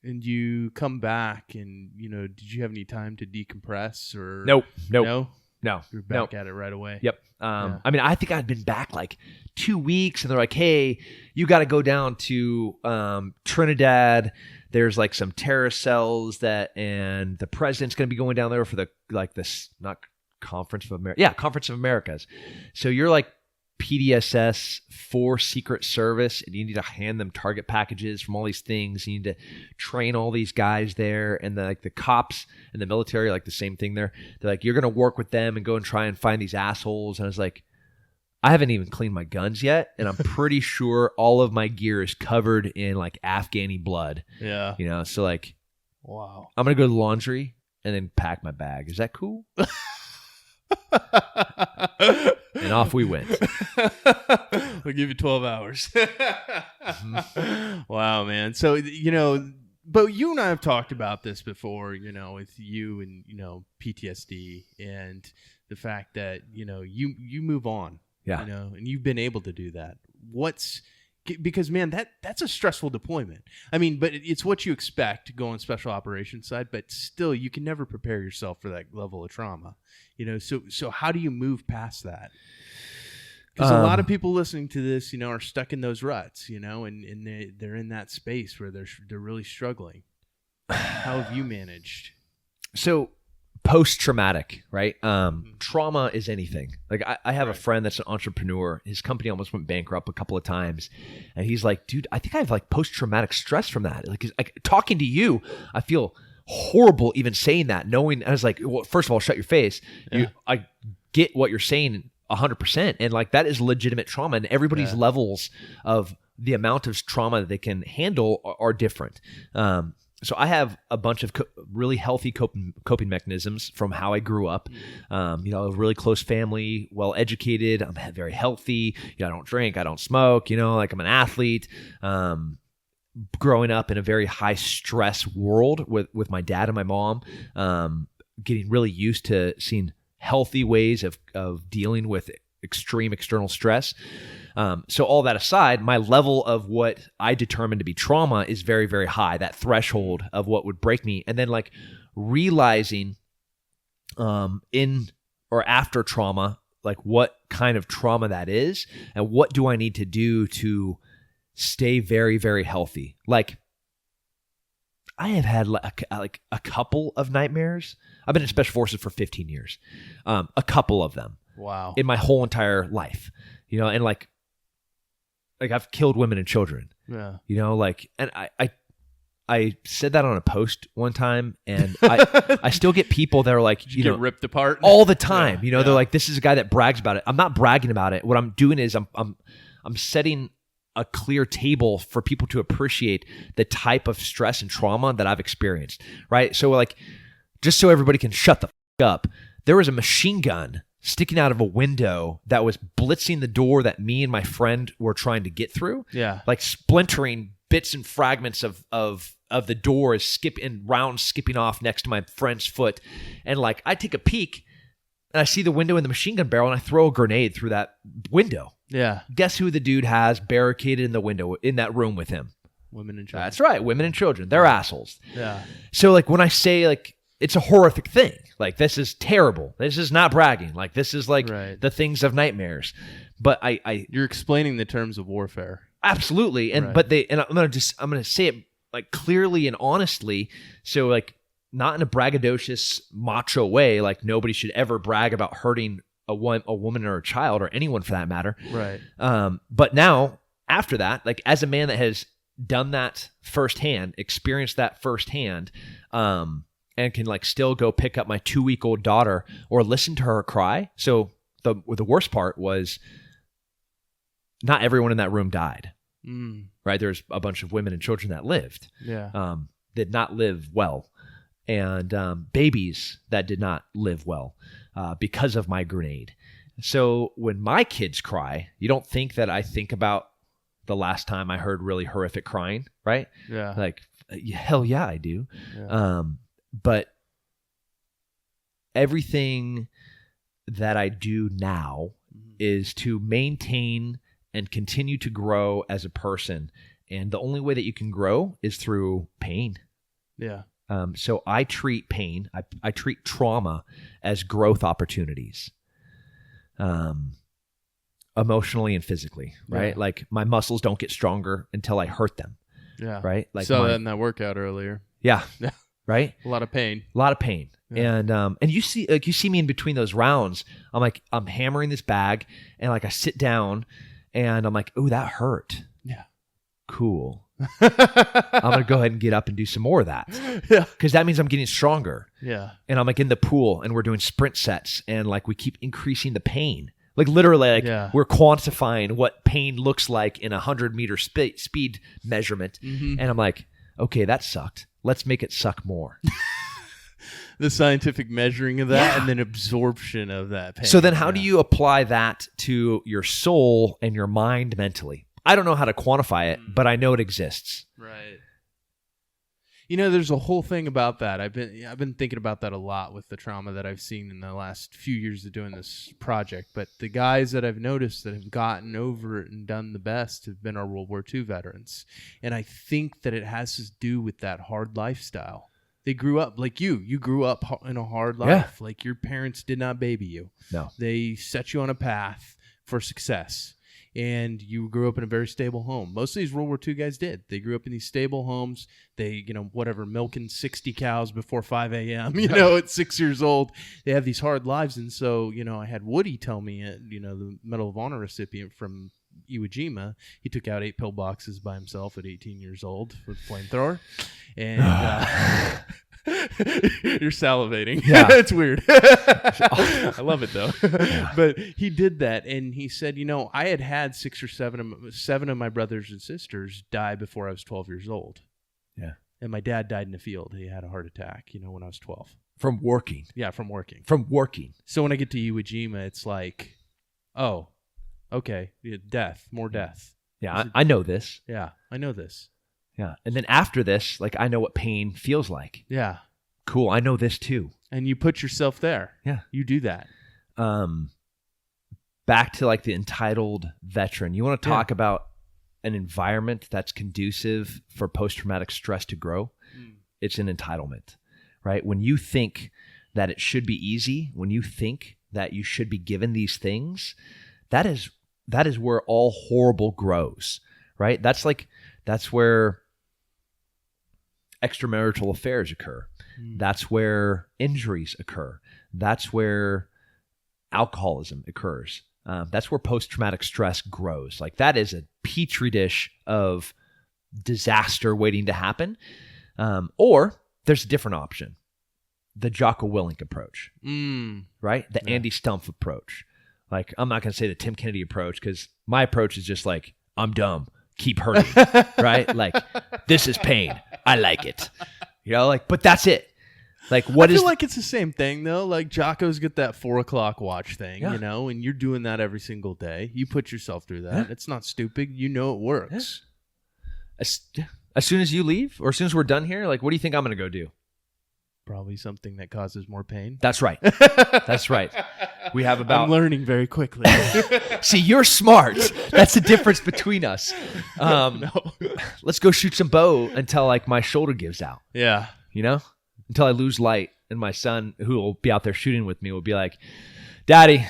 you come back and, did you have any time to decompress or? Nope. No? No. You're back at it right away. Yep. I mean, I think I'd been back like 2 weeks and they're like, "Hey, you got to go down to Trinidad. There's like some terrorist cells and the president's going to be going down there for not Conference of America. Yeah, Conference of Americas. So you're like PDSS for Secret Service and you need to hand them target packages from all these things. You need to train all these guys there and the cops and the military are like the same thing there. They're like, you're going to work with them and go and try and find these assholes." And I was like, I haven't even cleaned my guns yet, and I'm pretty sure all of my gear is covered in like Afghani blood. Yeah. So like, wow. I'm going to go to the laundry and then pack my bag. Is that cool? And off we went. We'll give you 12 hours. Wow, man. So, but you and I have talked about this before, with you and, PTSD and the fact that, you move on. Yeah. And you've been able to do that. Because man, that's a stressful deployment. I mean, but it's what you expect to go on special operations side, but still you can never prepare yourself for that level of trauma. So how do you move past that? Because a lot of people listening to this, are stuck in those ruts, and they're in that space where they're really struggling. How have you managed? So post-traumatic, right? Trauma is anything. Like I have a friend that's an entrepreneur. His company almost went bankrupt a couple of times. And he's like, "Dude, I think I have like post-traumatic stress from that." Like talking to you, I feel horrible even saying that, knowing I was like, well, first of all, shut your face. Yeah. I get what you're saying 100%. And like, that is legitimate trauma, and everybody's levels of the amount of trauma that they can handle are different. So I have a bunch of really healthy coping mechanisms from how I grew up. A really close family, well educated. I'm very healthy. I don't drink. I don't smoke. Like I'm an athlete. Growing up in a very high stress world with my dad and my mom, getting really used to seeing healthy ways of dealing with extreme external stress. So all that aside, my level of what I determine to be trauma is very, very high, that threshold of what would break me. And then like realizing in or after trauma, like what kind of trauma that is and what do I need to do to stay very, very healthy. Like I have had like a couple of nightmares. I've been in Special Forces for 15 years. A couple of them. Wow. In my whole entire life, and like I've killed women and children, and I said that on a post one time, and I still get people that are like, you get ripped apart all the time. They're like, this is a guy that brags about it. I'm not bragging about it. What I'm doing is I'm setting a clear table for people to appreciate the type of stress and trauma that I've experienced. Right. So like, just so everybody can shut the up, there was a machine gun sticking out of a window that was blitzing the door that me and my friend were trying to get through. Yeah. Like splintering bits and fragments of the door rounds skipping off next to my friend's foot. And like, I take a peek and I see the window in the machine gun barrel and I throw a grenade through that window. Yeah. Guess who the dude has barricaded in the window in that room with him? Women and children. That's right. Women and children. They're assholes. Yeah. So like when I say like, it's a horrific thing. Like, this is terrible. This is not bragging. Like, this is like the things of nightmares. But you're explaining the terms of warfare. Absolutely. And, but I'm going to say it like clearly and honestly. So like not in a braggadocious macho way. Like nobody should ever brag about hurting a woman or a child or anyone for that matter. Right. But now after that, like as a man that has done that firsthand, experienced that firsthand, and can like still go pick up my 2-week-old daughter or listen to her cry. So the worst part was not everyone in that room died, right? There's a bunch of women and children that lived, did not live well, and babies that did not live well because of my grenade. So when my kids cry, you don't think that I think about the last time I heard really horrific crying, right? Yeah. Like, hell yeah, I do. Yeah. But everything that I do now is to maintain and continue to grow as a person. And the only way that you can grow is through pain. Yeah. So I treat pain, I treat trauma as growth opportunities. Emotionally and physically, right? Yeah. Like my muscles don't get stronger until I hurt them. Yeah. Right? Like saw that in that workout earlier. Yeah. Yeah. Right? A lot of pain. A lot of pain. Yeah. And you see me in between those rounds. I'm hammering this bag, and like I sit down and I'm like, oh, that hurt. Yeah. Cool. I'm gonna go ahead and get up and do some more of that. Yeah. Because that means I'm getting stronger. Yeah. And I'm like in the pool and we're doing sprint sets, and like we keep increasing the pain. Like literally, like we're quantifying what pain looks like in 100-meter speed measurement. And I'm like, okay, that sucked. Let's make it suck more. The scientific measuring of that and then absorption of that pain. So then how do you apply that to your soul and your mind mentally? I don't know how to quantify it, but I know it exists. Right. You know, there's a whole thing about that. I've been thinking about that a lot with the trauma that I've seen in the last few years of doing this project. But the guys that I've noticed that have gotten over it and done the best have been our World War II veterans. And I think that it has to do with that hard lifestyle. They grew up like you. You grew up in a hard life. Yeah. Like your parents did not baby you. No. They set you on a path for success. And you grew up in a very stable home. Most of these World War II guys did. They grew up in these stable homes. They, milking 60 cows before 5 a.m., at 6 years old. They have these hard lives. And so, I had Woody tell me, the Medal of Honor recipient from Iwo Jima, he took out 8 pillboxes by himself at 18 years old with a flamethrower. And you're salivating. Yeah. It's weird. I love it, though. Yeah. But he did that, and he said, I had 6 or 7 of my brothers and sisters die before I was 12 years old. Yeah. And my dad died in the field. He had a heart attack, when I was 12. From working. Yeah, from working. So when I get to Iwo Jima, it's like, oh, okay, death, more death. Yeah, I know this. Yeah, I know this. Yeah. And then after this, like, I know what pain feels like. Yeah. Cool. I know this too. And you put yourself there. Yeah. You do that. Back to like the entitled veteran. You want to talk about an environment that's conducive for post-traumatic stress to grow? It's an entitlement, right? When you think that it should be easy, when you think that you should be given these things, that is where all horrible grows, right? That's where extramarital affairs occur. That's where injuries occur. That's where alcoholism occurs. That's where post-traumatic stress grows. Like that is a petri dish of disaster waiting to happen. Or there's a different option. The Jocko Willink approach, right? The Andy Stumpf approach. Like, I'm not going to say the Tim Kennedy approach because my approach is just like, I'm dumb. Keep hurting, right? Like, this is pain. I like it. But that's it. Like, I feel like it's the same thing, though. Like, Jocko's got that 4 o'clock watch thing, and you're doing that every single day. You put yourself through that. Yeah. It's not stupid. It works. Yeah. As soon as you leave, or as soon as we're done here, like, what do you think I'm going to go do? Probably something that causes more pain. That's right. That's right. We have about... I'm learning very quickly. See, you're smart. That's the difference between us. No. Let's go shoot some bow until like my shoulder gives out. Yeah. Until I lose light, and my son, who will be out there shooting with me, will be like, Daddy,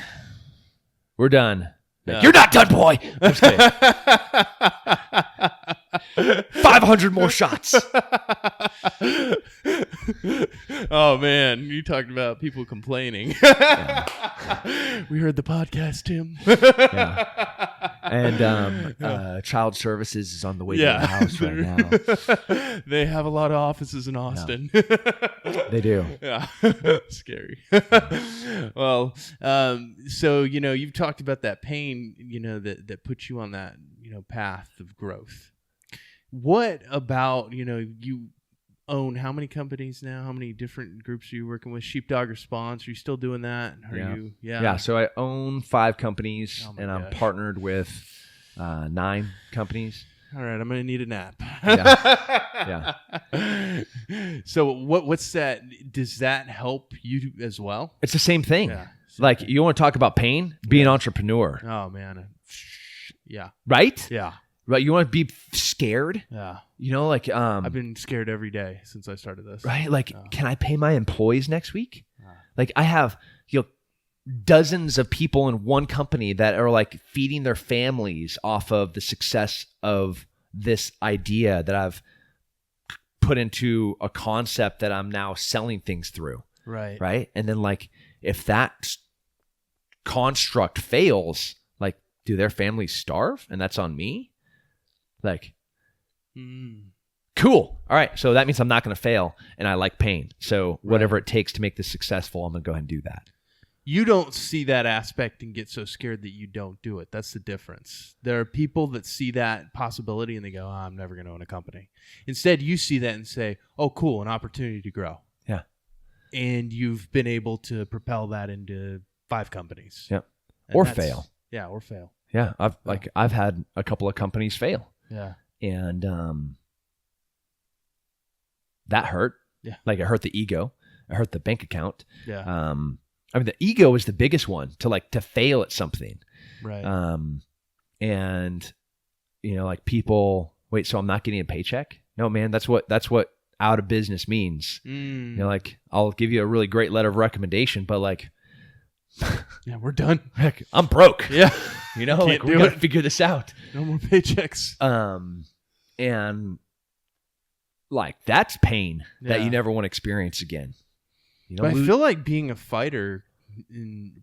we're done. Like, you're not done, boy. I'm just kidding. 500 more shots. Oh man, you talked about people complaining. We heard the podcast, Tim. And child services is on the way to the house right now. They have a lot of offices in Austin. They do. Yeah. Scary. Well, so, you've talked about that pain, that puts you on that, path of growth. What about, you own how many companies now? How many different groups are you working with? Sheepdog Response, are you still doing that? Yeah, so I own 5 companies, and I'm partnered with 9 companies. All right, I'm going to need a nap. Yeah. So what's that? Does that help you as well? It's the same thing. Yeah, like, you want to talk about pain? Be an entrepreneur. Oh, man. Yeah. Right? Yeah. Right. You want to be scared? Yeah. I've been scared every day since I started this. Right? Like, can I pay my employees next week? Like, I have, dozens of people in one company that are like feeding their families off of the success of this idea that I've put into a concept that I'm now selling things through. Right. Right. And then, like, if that construct fails, like, do their families starve? And that's on me? Like, cool. All right. So that means I'm not going to fail, and I like pain. So whatever it takes to make this successful, I'm going to go ahead and do that. You don't see that aspect and get so scared that you don't do it. That's the difference. There are people that see that possibility and they go, I'm never going to own a company. Instead, you see that and say, oh, cool, an opportunity to grow. Yeah. And you've been able to propel that into 5 companies. Yeah. Or fail. Yeah, or fail. Yeah. I've had a couple of companies fail. Yeah. And that hurt. Yeah. Like, it hurt the ego. It hurt the bank account. Yeah. The ego is the biggest one to fail at something. Right. And like, people, wait, so I'm not getting a paycheck? No, man, that's what out of business means. Like, I'll give you a really great letter of recommendation, but like, yeah, we're done. Heck, I'm broke. Yeah. Like, we got to figure this out. No more paychecks. And like, that's pain that you never want to experience again. But I feel like being a fighter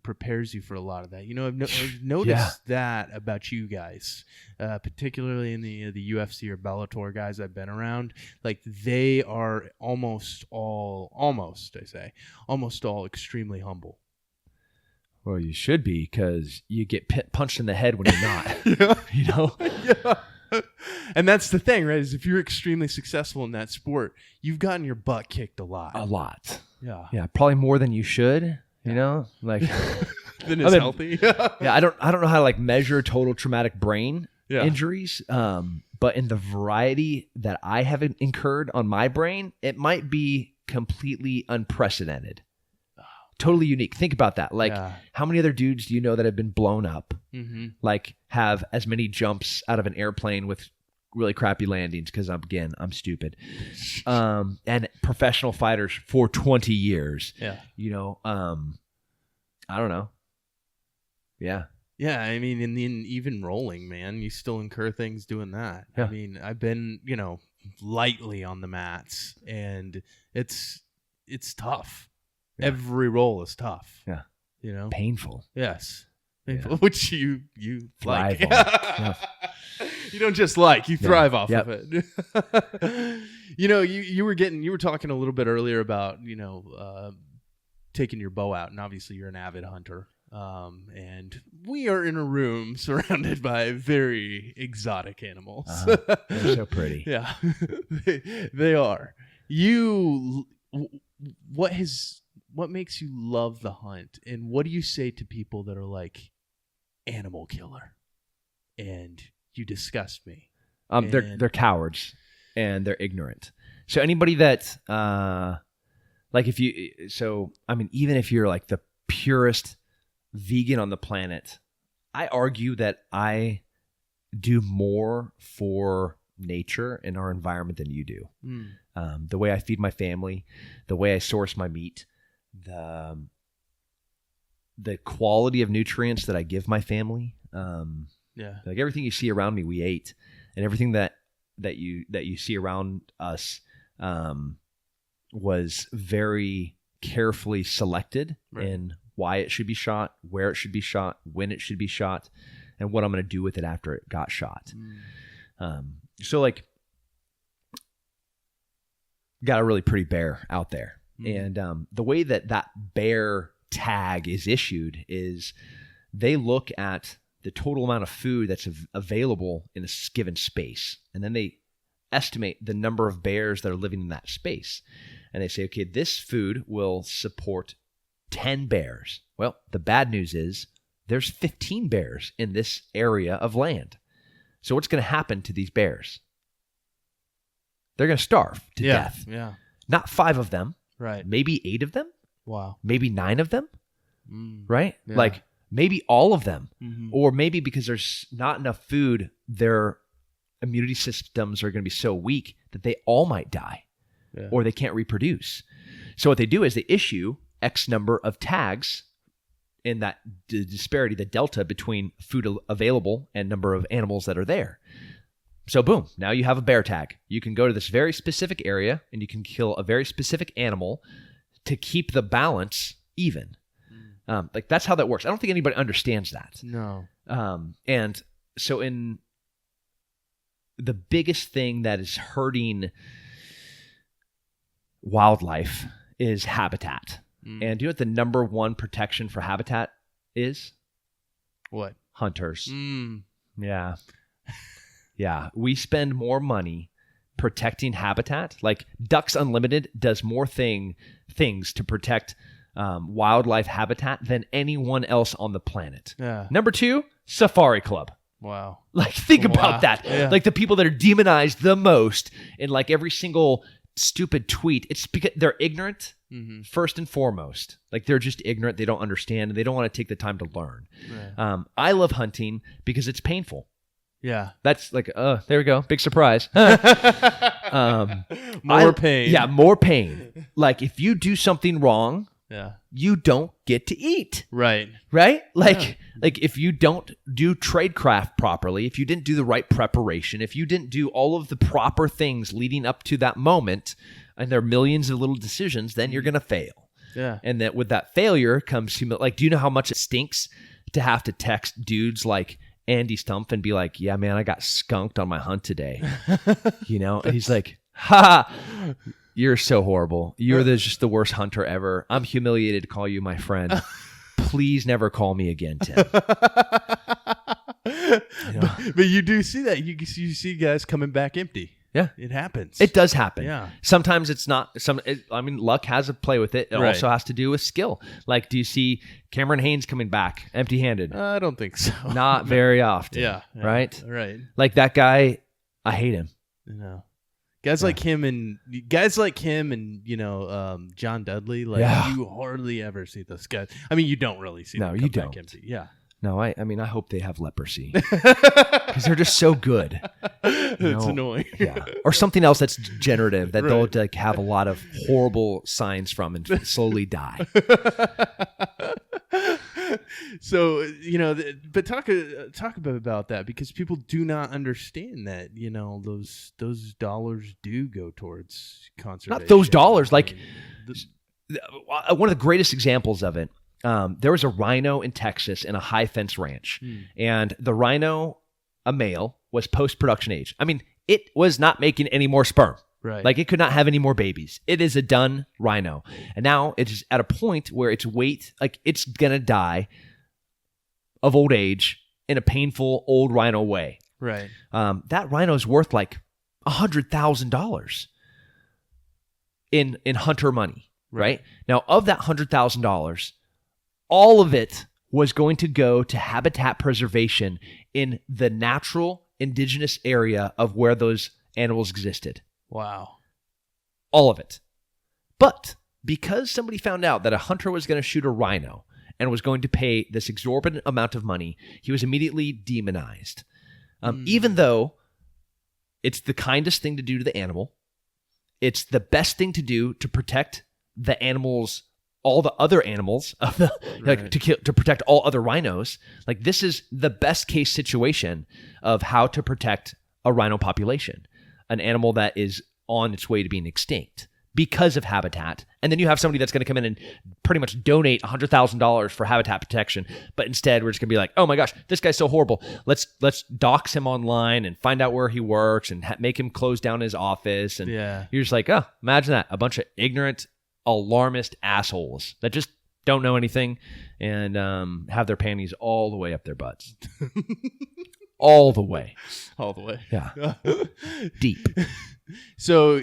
prepares you for a lot of that. I've noticed that about you guys, particularly in the UFC or Bellator guys I've been around. Like, they are almost all extremely humble. Well, you should be, because you get punched in the head when you're not. Yeah. And that's the thing, right? Is if you're extremely successful in that sport, you've gotten your butt kicked a lot. Yeah. Yeah. Probably more than you should. Like, than is healthy. Yeah. I don't know how to like measure total traumatic brain injuries. But in the variety that I have incurred on my brain, it might be completely unprecedented. Totally unique. Think about that. Like, how many other dudes do you know that have been blown up? Mm-hmm. Like, have as many jumps out of an airplane with really crappy landings? Because I'm stupid. And professional fighters for 20 years. Yeah. I don't know. Yeah. Yeah. I mean, and then even rolling, man, you still incur things doing that. Yeah. I mean, I've been, lightly on the mats, and it's tough. Yeah. Every roll is tough. Yeah. Painful. Yes. Painful. Yeah. Which you thrive like. on. Yeah. You don't just like, you thrive off of it. You were talking a little bit earlier about, taking your bow out, and obviously you're an avid hunter. And we are in a room surrounded by very exotic animals. They're so pretty. Yeah. They are. What makes you love the hunt, and what do you say to people that are like, animal killer, and you disgust me? They're cowards, and they're ignorant. So anybody that even if you're like the purest vegan on the planet, I argue that I do more for nature and our environment than you do. The way I feed my family, the way I source my meat, the quality of nutrients that I give my family. Like, everything you see around me, we ate, and everything that you see around us, was very carefully selected in why it should be shot, where it should be shot, when it should be shot, and what I'm going to do with it after it got shot. So like, got a really pretty bear out there. And the way that bear tag is issued is they look at the total amount of food that's available in a given space. And then they estimate the number of bears that are living in that space. And they say, okay, this food will support 10 bears. Well, the bad news is there's 15 bears in this area of land. So what's going to happen to these bears? They're going to starve to death. Yeah. Not 5 of them. Right. Maybe 8 of them. Wow. Maybe 9 of them. Right? Yeah. Like maybe all of them. Or maybe because there's not enough food, their immunity systems are going to be so weak that they all might die. Yeah. Or they can't reproduce. So what they do is they issue X number of tags in that disparity, the delta between food available and number of animals that are there. So boom, now you have a bear tag. You can go to this very specific area and you can kill a very specific animal to keep the balance even. Like that's how that works. I don't think anybody understands that. No. And so in the biggest thing that is hurting wildlife is habitat. And do you know what the number one protection for habitat is? What? Hunters. Yeah. Yeah. We spend more money protecting habitat. Like Ducks Unlimited does more things to protect wildlife habitat than anyone else on the planet. Yeah. Number 2, Safari Club. Wow. Like think about that. Yeah. Like the people that are demonized the most in like every single stupid tweet, it's because they're ignorant first and foremost. Like they're just ignorant. They don't understand and they don't want to take the time to learn. Right. I love hunting because it's painful. Yeah. That's like, there we go. Big surprise. More pain. Yeah, more pain. Like if you do something wrong, you don't get to eat. Right. Right? Like if you don't do tradecraft properly, if you didn't do the right preparation, if you didn't do all of the proper things leading up to that moment, and there are millions of little decisions, then you're going to fail. Yeah. And that with that failure comes humility. Like, do you know how much it stinks to have to text dudes like Andy Stumpf and be like, yeah, man, I got skunked on my hunt today. You know? And he's like, ha, you're so horrible. You're just the worst hunter ever. I'm humiliated to call you my friend. Please never call me again, Tim. You know? But you do see that. You see guys coming back empty. Yeah. It happens. It does happen. Yeah. Sometimes it's not. Luck has a play with it. It also has to do with skill. Like, do you see Cameron Haynes coming back empty-handed? I don't think so. Not very often. Yeah. Right? Right. Like that guy, I hate him. You know. Guys like him and John Dudley, you hardly ever see those guys. I mean, you don't really see them come back empty. Yeah. No, I hope they have leprosy because they're just so good. It's annoying. Yeah. Or something else that's degenerative that they'll like have a lot of horrible signs from and slowly die. So, but talk about that because people do not understand that, those dollars do go towards conservation. Not those dollars. One of the greatest examples of it, there was a rhino in Texas in a high fence ranch, and the rhino, a male, was post-production age. I mean, it was not making any more sperm. Right. Like it could not have any more babies. It is a done rhino. And now it is at a point where its weight, like it's going to die of old age in a painful old rhino way. Right. That rhino is worth like $100,000 in hunter money. Right. Now, of that $100,000, all of it was going to go to habitat preservation in the natural indigenous area of where those animals existed. Wow. All of it. But because somebody found out that a hunter was going to shoot a rhino and was going to pay this exorbitant amount of money, he was immediately demonized. Even though it's the kindest thing to do to the animal, it's the best thing to do to protect the animals, all the other animals of the like to protect all other rhinos. Like this is the best case situation of how to protect a rhino population, an animal that is on its way to being extinct. because of habitat. And then you have somebody that's going to come in and pretty much donate $100,000 for habitat protection. But instead, we're just going to be like, oh my gosh, this guy's so horrible. Let's dox him online and find out where he works and make him close down his office. And you're just like, oh, imagine that. A bunch of ignorant, alarmist assholes that just don't know anything and have their panties all the way up their butts. All the way. All the way. Yeah. Deep. So,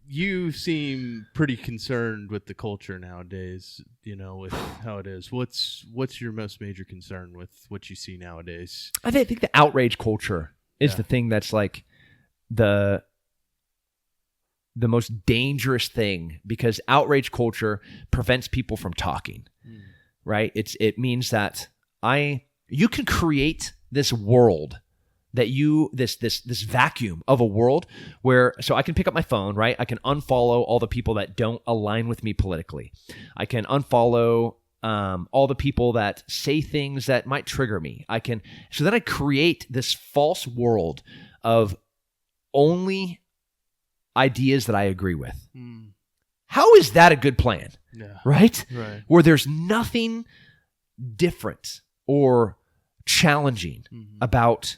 you seem pretty concerned with the culture nowadays, with how it is. What's your most major concern with what you see nowadays? I think the outrage culture is the thing that's like the most dangerous thing, because outrage culture prevents people from talking, right? It means that you can create this world that this vacuum of a world where, so I can pick up my phone, right? I can unfollow all the people that don't align with me politically. I can unfollow all the people that say things that might trigger me. So then I create this false world of only ideas that I agree with. How is that a good plan? Yeah. Right? Right. Where there's nothing different or challenging about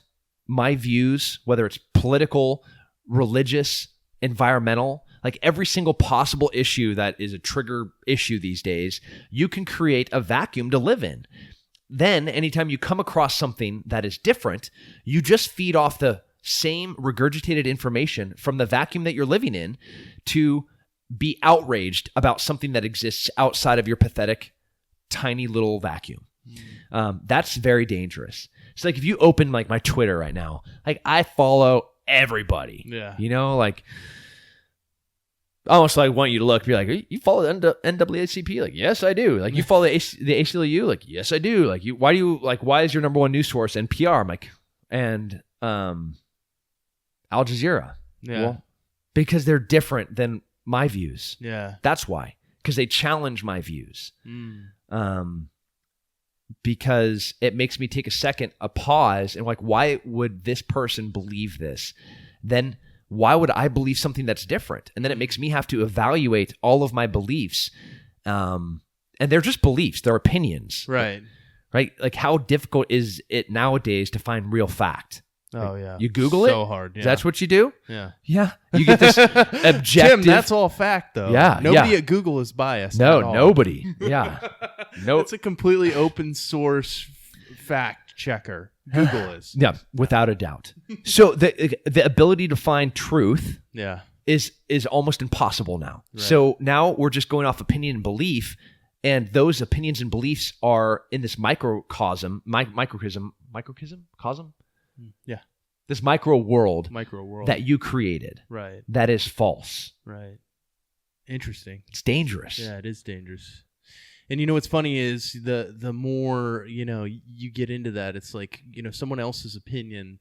my views, whether it's political, religious, environmental, like every single possible issue that is a trigger issue these days, you can create a vacuum to live in. Then anytime you come across something that is different, you just feed off the same regurgitated information from the vacuum that you're living in to be outraged about something that exists outside of your pathetic, tiny little vacuum. That's very dangerous. It's like if you open like my Twitter right now, like I follow everybody. Yeah. Like almost like want you to look, be like, you follow the NAACP? Like, yes, I do. Like you follow the ACLU? Like, yes, I do. Like why is your number one news source NPR? I'm like, and Al Jazeera. Yeah. Well, because they're different than my views. Yeah. That's why. Because they challenge my views. Because it makes me take a pause and like, why would this person believe this? Then why would I believe something that's different? And then it makes me have to evaluate all of my beliefs. And they're just beliefs, they're opinions. Right. Right? Like how difficult is it nowadays to find real fact? Oh, yeah. You Google it? So hard. Yeah. That's what you do? Yeah. Yeah. You get this objective. Tim, that's all fact, though. Yeah. Nobody at Google is biased. No, nobody. Yeah. No. It's a completely open source fact checker. Google is. Yeah, without a doubt. So the ability to find truth is almost impossible now. Right. So now we're just going off opinion and belief, and those opinions and beliefs are in this microcosm. Yeah. This micro world that you created. Right. That is false. Right. Interesting. It's dangerous. Yeah, it is dangerous. And what's funny is the more, you get into that, it's like, someone else's opinion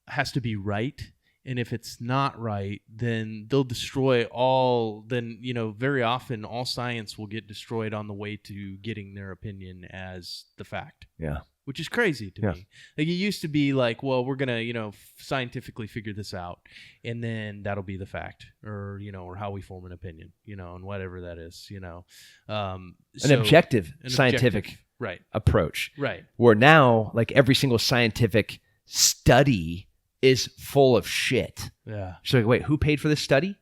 has to be right. And if it's not right, then they'll destroy very often all science will get destroyed on the way to getting their opinion as the fact. Yeah. Which is crazy to me. Like it used to be like, well, we're going to, scientifically figure this out and then that'll be the fact or how we form an opinion, and whatever that is, an objective scientific approach. Right. Where now like every single scientific study is full of shit. Yeah. So like, wait, who paid for this study?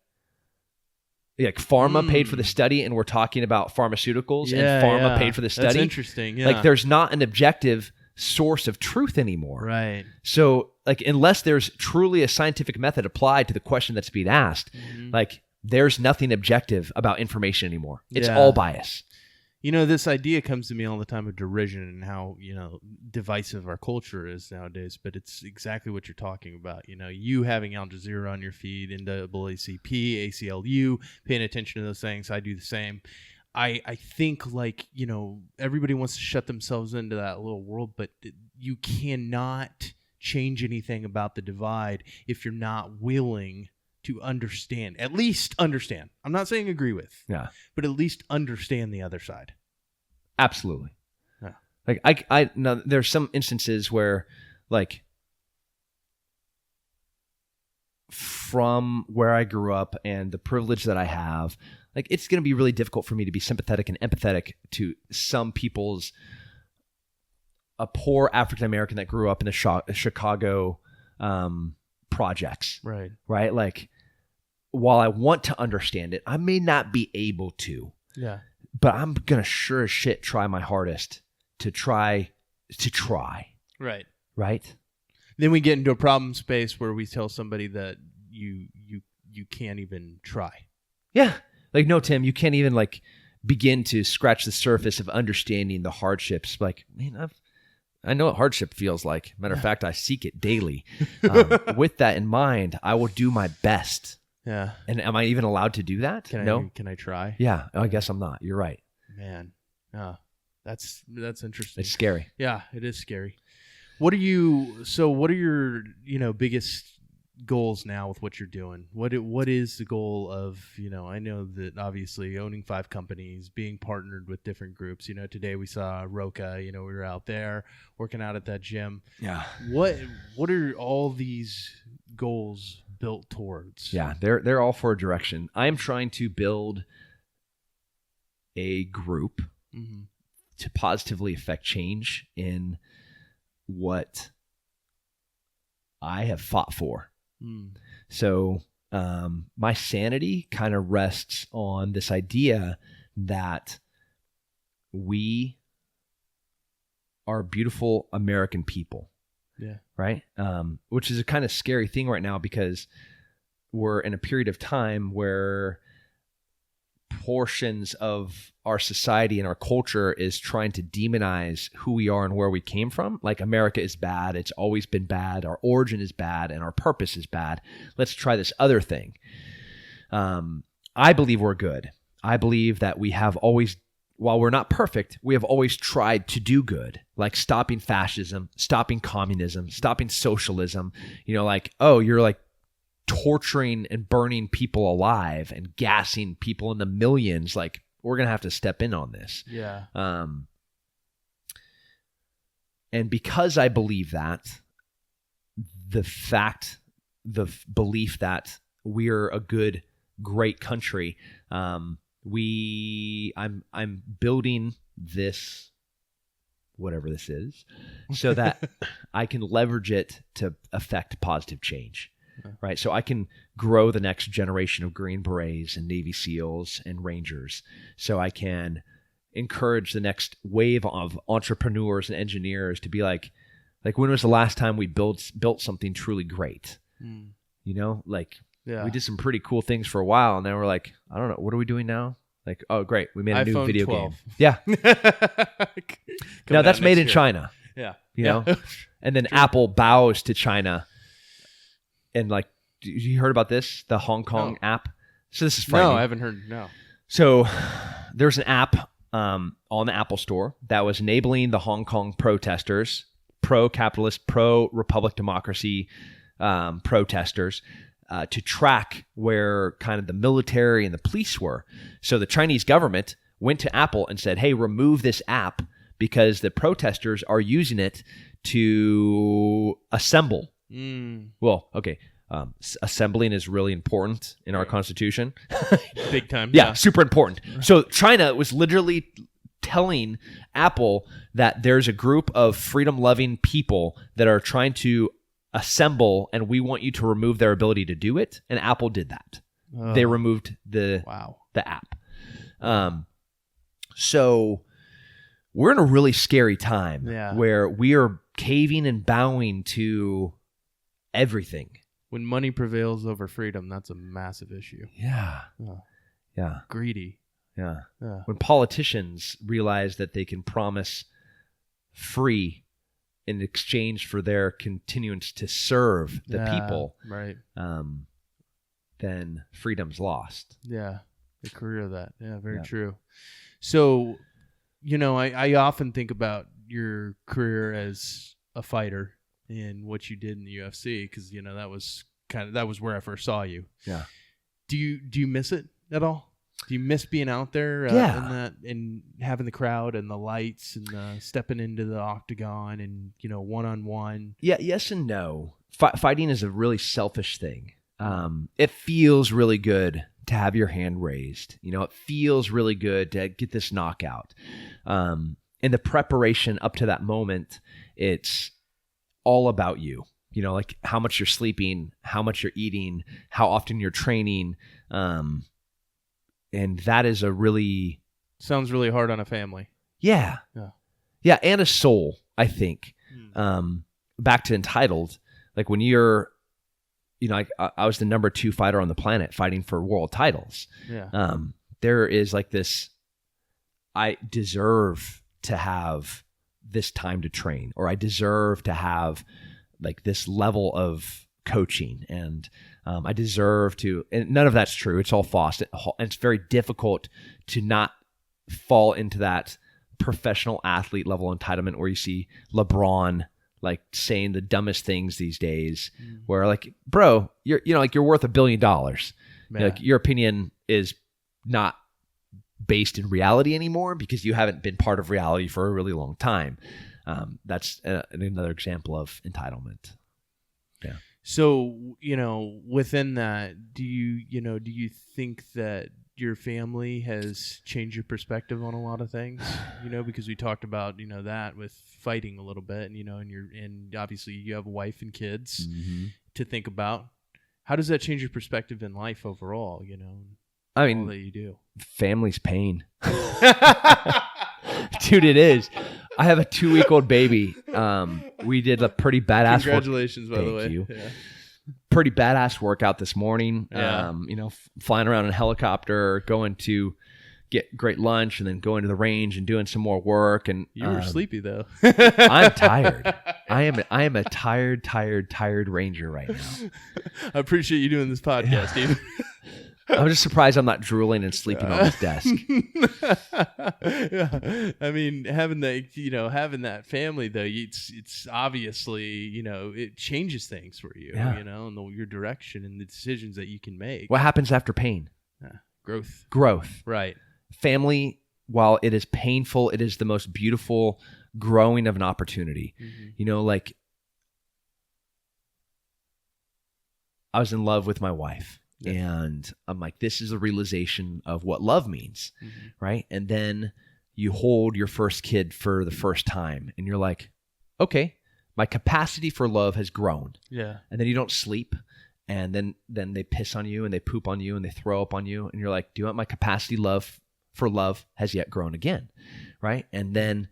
Like pharma paid for the study and we're talking about pharmaceuticals and pharma paid for the study. That's interesting. Yeah. Like there's not an objective source of truth anymore. Right. So like unless there's truly a scientific method applied to the question that's being asked, like there's nothing objective about information anymore. It's all bias. This idea comes to me all the time of derision and how, divisive our culture is nowadays, but it's exactly what you're talking about. You having Al Jazeera on your feed, NAACP, ACLU, paying attention to those things. I do the same. I think like, everybody wants to shut themselves into that little world, but you cannot change anything about the divide if you're not willing to understand, at least understand. I'm not saying agree with, but at least understand the other side. Absolutely. Yeah. Like I now there's some instances where like from where I grew up and the privilege that I have, like it's going to be really difficult for me to be sympathetic and empathetic to some people's a poor African American that grew up in the Chicago projects. Right. Right. Like, while I want to understand it, I may not be able to. Yeah. But I'm gonna sure as shit try my hardest to try. Right. Right. Then we get into a problem space where we tell somebody that you can't even try. Yeah. Like, no, Tim, you can't even like begin to scratch the surface of understanding the hardships. Like, man, I know what hardship feels like. Matter of fact, I seek it daily. With that in mind, I will do my best. Yeah. And am I even allowed to do that? Can I try? Yeah. I guess I'm not. You're right. Man. That's interesting. It's scary. Yeah, it is scary. What are your, biggest goals now with what you're doing? What is the goal of, I know that obviously owning 5 companies, being partnered with different groups, today we saw Roca, we were out there working out at that gym. Yeah. What are all these goals built towards? Yeah, they're all for a direction. I'm trying to build a group to positively affect change in what I have fought for. So my sanity kind of rests on this idea that we are beautiful American people. Yeah. Right. Which is a kind of scary thing right now because we're in a period of time where portions of our society and our culture is trying to demonize who we are and where we came from. Like, America is bad. It's always been bad. Our origin is bad and our purpose is bad. Let's try this other thing. I believe we're good. I believe that we have always, while we're not perfect, we have always tried to do good, like stopping fascism, stopping communism, stopping socialism. You're like torturing and burning people alive and gassing people in the millions. Like, we're going to have to step in on this. Yeah. And because I believe that, the belief that we're a good, great country, I'm building this, whatever this is, so that I can leverage it to affect positive change. Right. So I can grow the next generation of Green Berets and Navy SEALs and Rangers. So I can encourage the next wave of entrepreneurs and engineers to be like when was the last time we built something truly great? We did some pretty cool things for a while, and then we're like, I don't know, what are we doing now? Like, oh, great, we made a new video 12. Game. Yeah. Now that's made in China. Yeah. You know? And then Apple bows to China. And like, you heard about this? The Hong Kong app? So this is frightening. No, I haven't heard. No. So there's an app on the Apple Store that was enabling the Hong Kong protesters, pro-capitalist, pro-republic democracy protesters to track where kind of the military and the police were. So the Chinese government went to Apple and said, hey, remove this app because the protesters are using it to assemble. Well, okay. Assembling is really important in our Constitution. Big time. Yeah, super important. So China was literally telling Apple that there's a group of freedom-loving people that are trying to assemble, and we want you to remove their ability to do it. And Apple did that. They removed the app. So we're in a really scary time where we are caving and bowing to everything. When money prevails over freedom, that's a massive issue. Yeah. Yeah. Greedy. Yeah. When politicians realize that they can promise free in exchange for their continuance to serve the people, right? Then freedom's lost. Yeah. The career of that. Yeah, very true. So, I often think about your career as a fighter in what you did in the UFC, because that was where I first saw you. Yeah. Do you miss it at all? Do you miss being out there and having the crowd and the lights and stepping into the octagon and 1-on-1? Yeah, yes and no. Fighting is a really selfish thing. It feels really good to have your hand raised. It feels really good to get this knockout. In the preparation up to that moment, it's all about you. Like how much you're sleeping, how much you're eating, how often you're training. And that is sounds really hard on a family. Yeah. Yeah. And a soul, I think. Back to entitled, like when you're, I was the number 2 fighter on the planet fighting for world titles. Yeah. There is like this, I deserve to have this time to train, or I deserve to have like this level of coaching, and I deserve to, and none of that's true. It's all false. It's very difficult to not fall into that professional athlete level entitlement where you see LeBron like saying the dumbest things these days, where like, bro, you're worth $1 billion. Like your opinion is not based in reality anymore because you haven't been part of reality for a really long time. That's another example of entitlement. Yeah. So, within that, do you think that your family has changed your perspective on a lot of things? Because we talked about, that with fighting a little bit, and obviously you have a wife and kids to think about. How does that change your perspective in life overall, I mean, all that you do? Family's pain. Dude, it is. I have a 2-week-old baby. We did a pretty badass Congratulations, by the way. Thank you. Yeah. Pretty badass workout this morning. Yeah. Flying around in a helicopter, going to get great lunch, and then going to the range and doing some more work. And you were sleepy though. I'm tired. I am a tired ranger right now. I appreciate you doing this podcast, Steve. I'm just surprised I'm not drooling and sleeping on this desk. Yeah. I mean, having that family though, it's obviously, it changes things for you, and your direction and the decisions that you can make. What happens after pain? Growth. Right. Family, while it is painful, it is the most beautiful growing of an opportunity. Like I was in love with my wife. Yeah. And I'm like, this is a realization of what love means, right? And then you hold your first kid for the first time, and you're like, okay, my capacity for love has grown. Yeah. And then you don't sleep, and then they piss on you, and they poop on you, and they throw up on you, and you're like, do you want my capacity for love has yet grown again, right? And then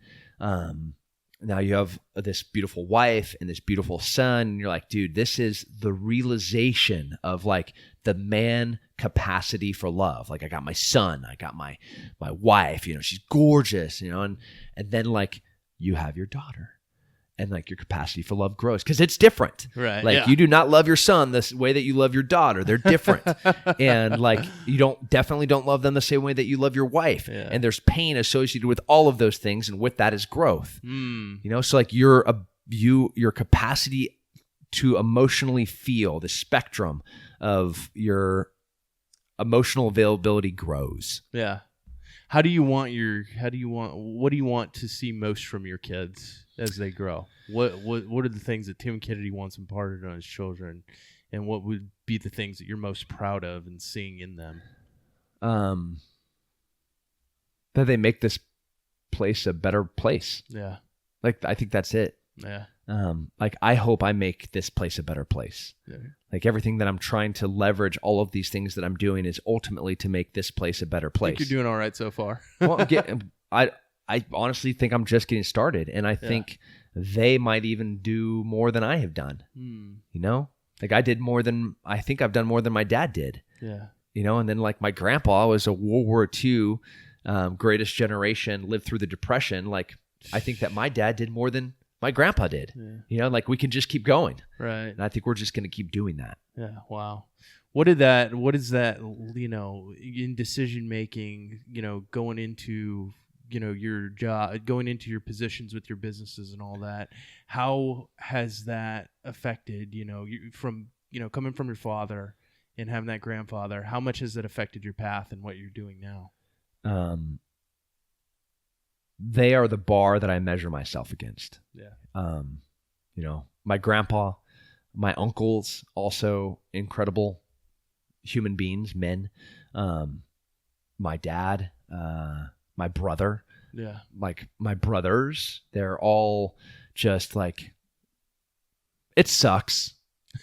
now you have this beautiful wife and this beautiful son, and you're like, dude, this is the realization of like the man capacity for love. Like I got my son, I got my wife, she's gorgeous, and then like you have your daughter, and like your capacity for love grows because it's different. Right. Like you do not love your son the way that you love your daughter. They're different. And like you definitely don't love them the same way that you love your wife. Yeah. And there's pain associated with all of those things, and with that is growth. So like your capacity to emotionally feel the spectrum of your emotional availability grows. Yeah. What do you want to see most from your kids as they grow? What are the things that Tim Kennedy wants imparted on his children, and what would be the things that you're most proud of and seeing in them? That they make this place a better place. Yeah. Like I think that's it. Yeah. Like I hope I make this place a better place. Yeah. Like everything that I'm trying to leverage, all of these things that I'm doing is ultimately to make this place a better place. I think you're doing all right so far. Well, I honestly think I'm just getting started, and I think they might even do more than I have done. Like I think I've done more than my dad did. Yeah. And then like my grandpa was a World War II greatest generation, lived through the Depression. Like I think that my dad did more than my grandpa did. Yeah. Like we can just keep going. Right. And I think we're just going to keep doing that. Yeah. Wow. What is that, in decision making, going into, your job, going into your positions with your businesses and all that, how has that affected, coming from your father and having that grandfather, how much has it affected your path and what you're doing now? They are the bar that I measure myself against. Yeah. My grandpa, My uncles, also incredible human beings, men. My dad, my brother, like my brothers, they're all just like, it sucks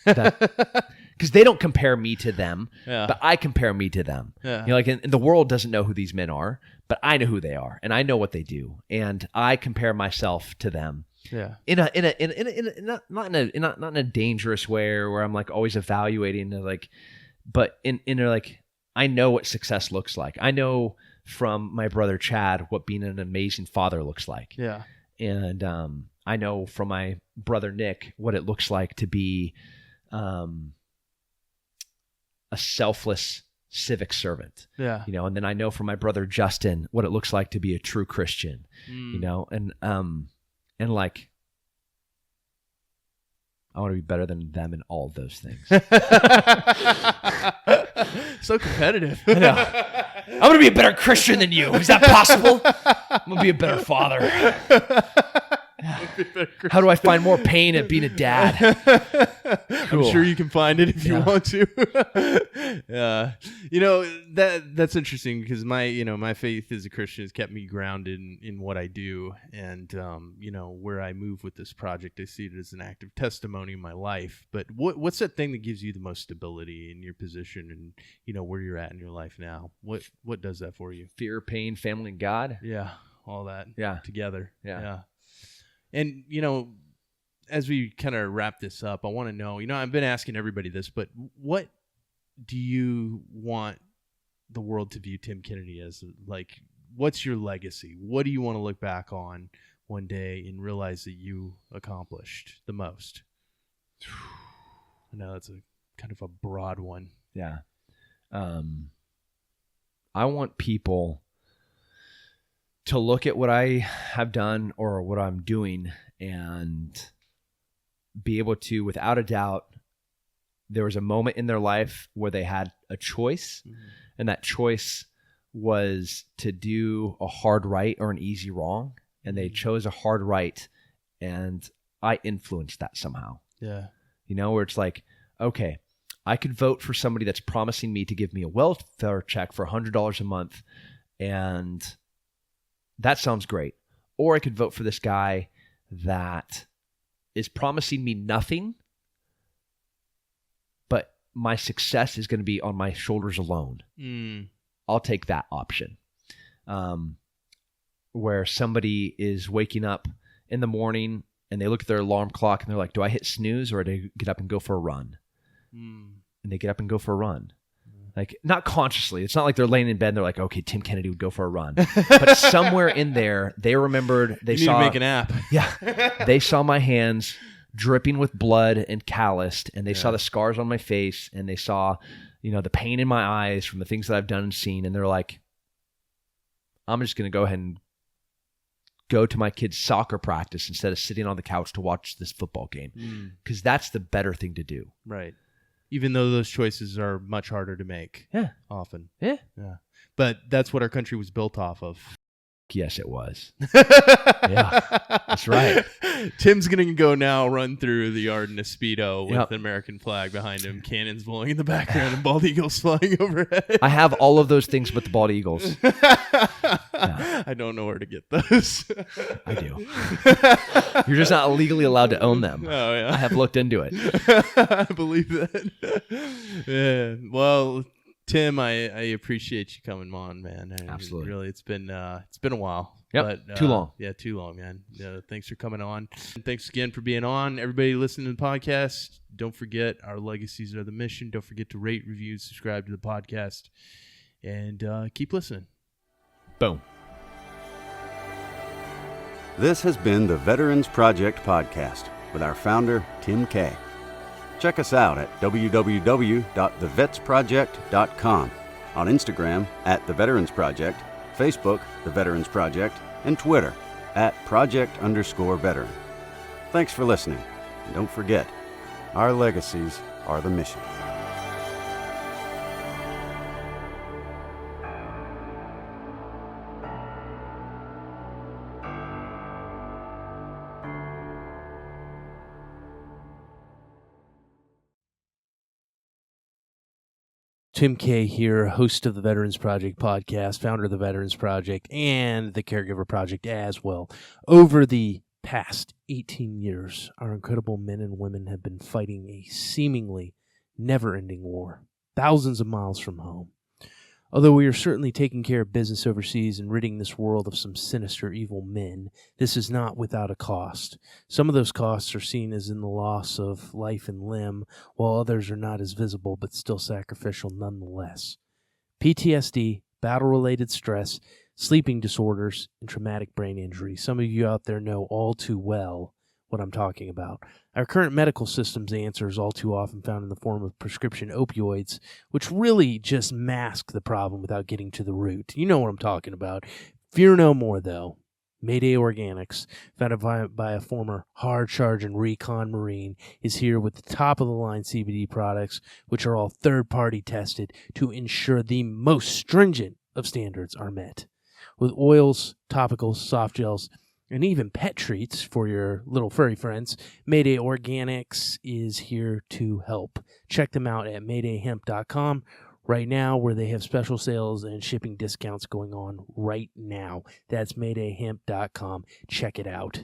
because they don't compare me to them, but I compare me to them. Like, and the world doesn't know who these men are, but I know who they are, and I know what they do, and I compare myself to them. Not in a dangerous way, or where I'm like always evaluating, like, but in like, I know what success looks like. I know from my brother Chad what being an amazing father looks like. And I know from my brother Nick what it looks like to be a selfless civic servant. And then I know from my brother Justin what it looks like to be a true Christian. And like, I want to be better than them in all of those things. So competitive. I know. I'm going to be a better Christian than you. Is that possible? I'm going to be a better father. How do I find more pain at being a dad? Cool. I'm sure you can find it if you want to. That's interesting because my faith as a Christian has kept me grounded in what I do, and where I move with this project, I see it as an active testimony in my life. But what's that thing that gives you the most stability in your position and where you're at in your life now? What does that for you? Fear, pain, family, and God. Yeah, all that. Together. Yeah. And, as we kind of wrap this up, I want to know, I've been asking everybody this, but what do you want the world to view Tim Kennedy as? Like, what's your legacy? What do you want to look back on one day and realize that you accomplished the most? I know that's a kind of a broad one. Yeah. I want people to look at what I have done or what I'm doing and be able to, without a doubt, there was a moment in their life where they had a choice, and that choice was to do a hard right or an easy wrong, and they chose a hard right, and I influenced that somehow. Yeah. Where it's like, okay, I could vote for somebody that's promising me to give me a welfare check for $100 a month, and that sounds great. Or I could vote for this guy that is promising me nothing, but my success is going to be on my shoulders alone. I'll take that option. Where somebody is waking up in the morning and they look at their alarm clock and they're like, do I hit snooze or do I get up and go for a run? And they get up and go for a run. Like, not consciously. It's not like they're laying in bed and they're like, okay, Tim Kennedy would go for a run. But somewhere in there, they remembered, you need to make an app. Yeah. They saw my hands dripping with blood and calloused, and they saw the scars on my face, and they saw, the pain in my eyes from the things that I've done and seen. And they're like, I'm just going to go ahead and go to my kid's soccer practice instead of sitting on the couch to watch this football game. Because that's the better thing to do. Right. Even though those choices are much harder to make. Yeah. Often. Yeah. But that's what our country was built off of. Yes, it was. Yeah, that's right. Tim's going to go now run through the yard in a Speedo with an American flag behind him, cannons blowing in the background, and bald eagles flying overhead. I have all of those things but the bald eagles. I don't know where to get those. I do. You're just not legally allowed to own them. Oh, yeah. I have looked into it. I believe that. Yeah. Well, Tim, I appreciate you coming on, man. Absolutely. Really, it's been a while. Yep. But, too long. Yeah, too long, man. Thanks for coming on. And thanks again for being on. Everybody listening to the podcast, don't forget our legacies are the mission. Don't forget to rate, review, subscribe to the podcast, and keep listening. Boom. This has been the Veterans Project Podcast with our founder, Tim Kay. Check us out at www.thevetsproject.com, on Instagram at The Veterans Project, Facebook, The Veterans Project, and Twitter at Project_Veteran. Thanks for listening, and don't forget, our legacies are the mission. Tim Kay here, host of the Veterans Project podcast, founder of the Veterans Project and the Caregiver Project as well. Over the past 18 years, our incredible men and women have been fighting a seemingly never-ending war, thousands of miles from home. Although we are certainly taking care of business overseas and ridding this world of some sinister, evil men, this is not without a cost. Some of those costs are seen as in the loss of life and limb, while others are not as visible but still sacrificial nonetheless. PTSD, battle-related stress, sleeping disorders, and traumatic brain injury. Some of you out there know all too well what I'm talking about. Our current medical system's answer is all too often found in the form of prescription opioids, which really just mask the problem without getting to the root. You know what I'm talking about. Fear no more, though. Mayday Organics, founded by a former hard-charging recon Marine, is here with the top-of-the-line CBD products, which are all third-party tested to ensure the most stringent of standards are met. With oils, topicals, soft gels, and even pet treats for your little furry friends, Mayday Organics is here to help. Check them out at maydayhemp.com right now, where they have special sales and shipping discounts going on right now. That's maydayhemp.com. Check it out.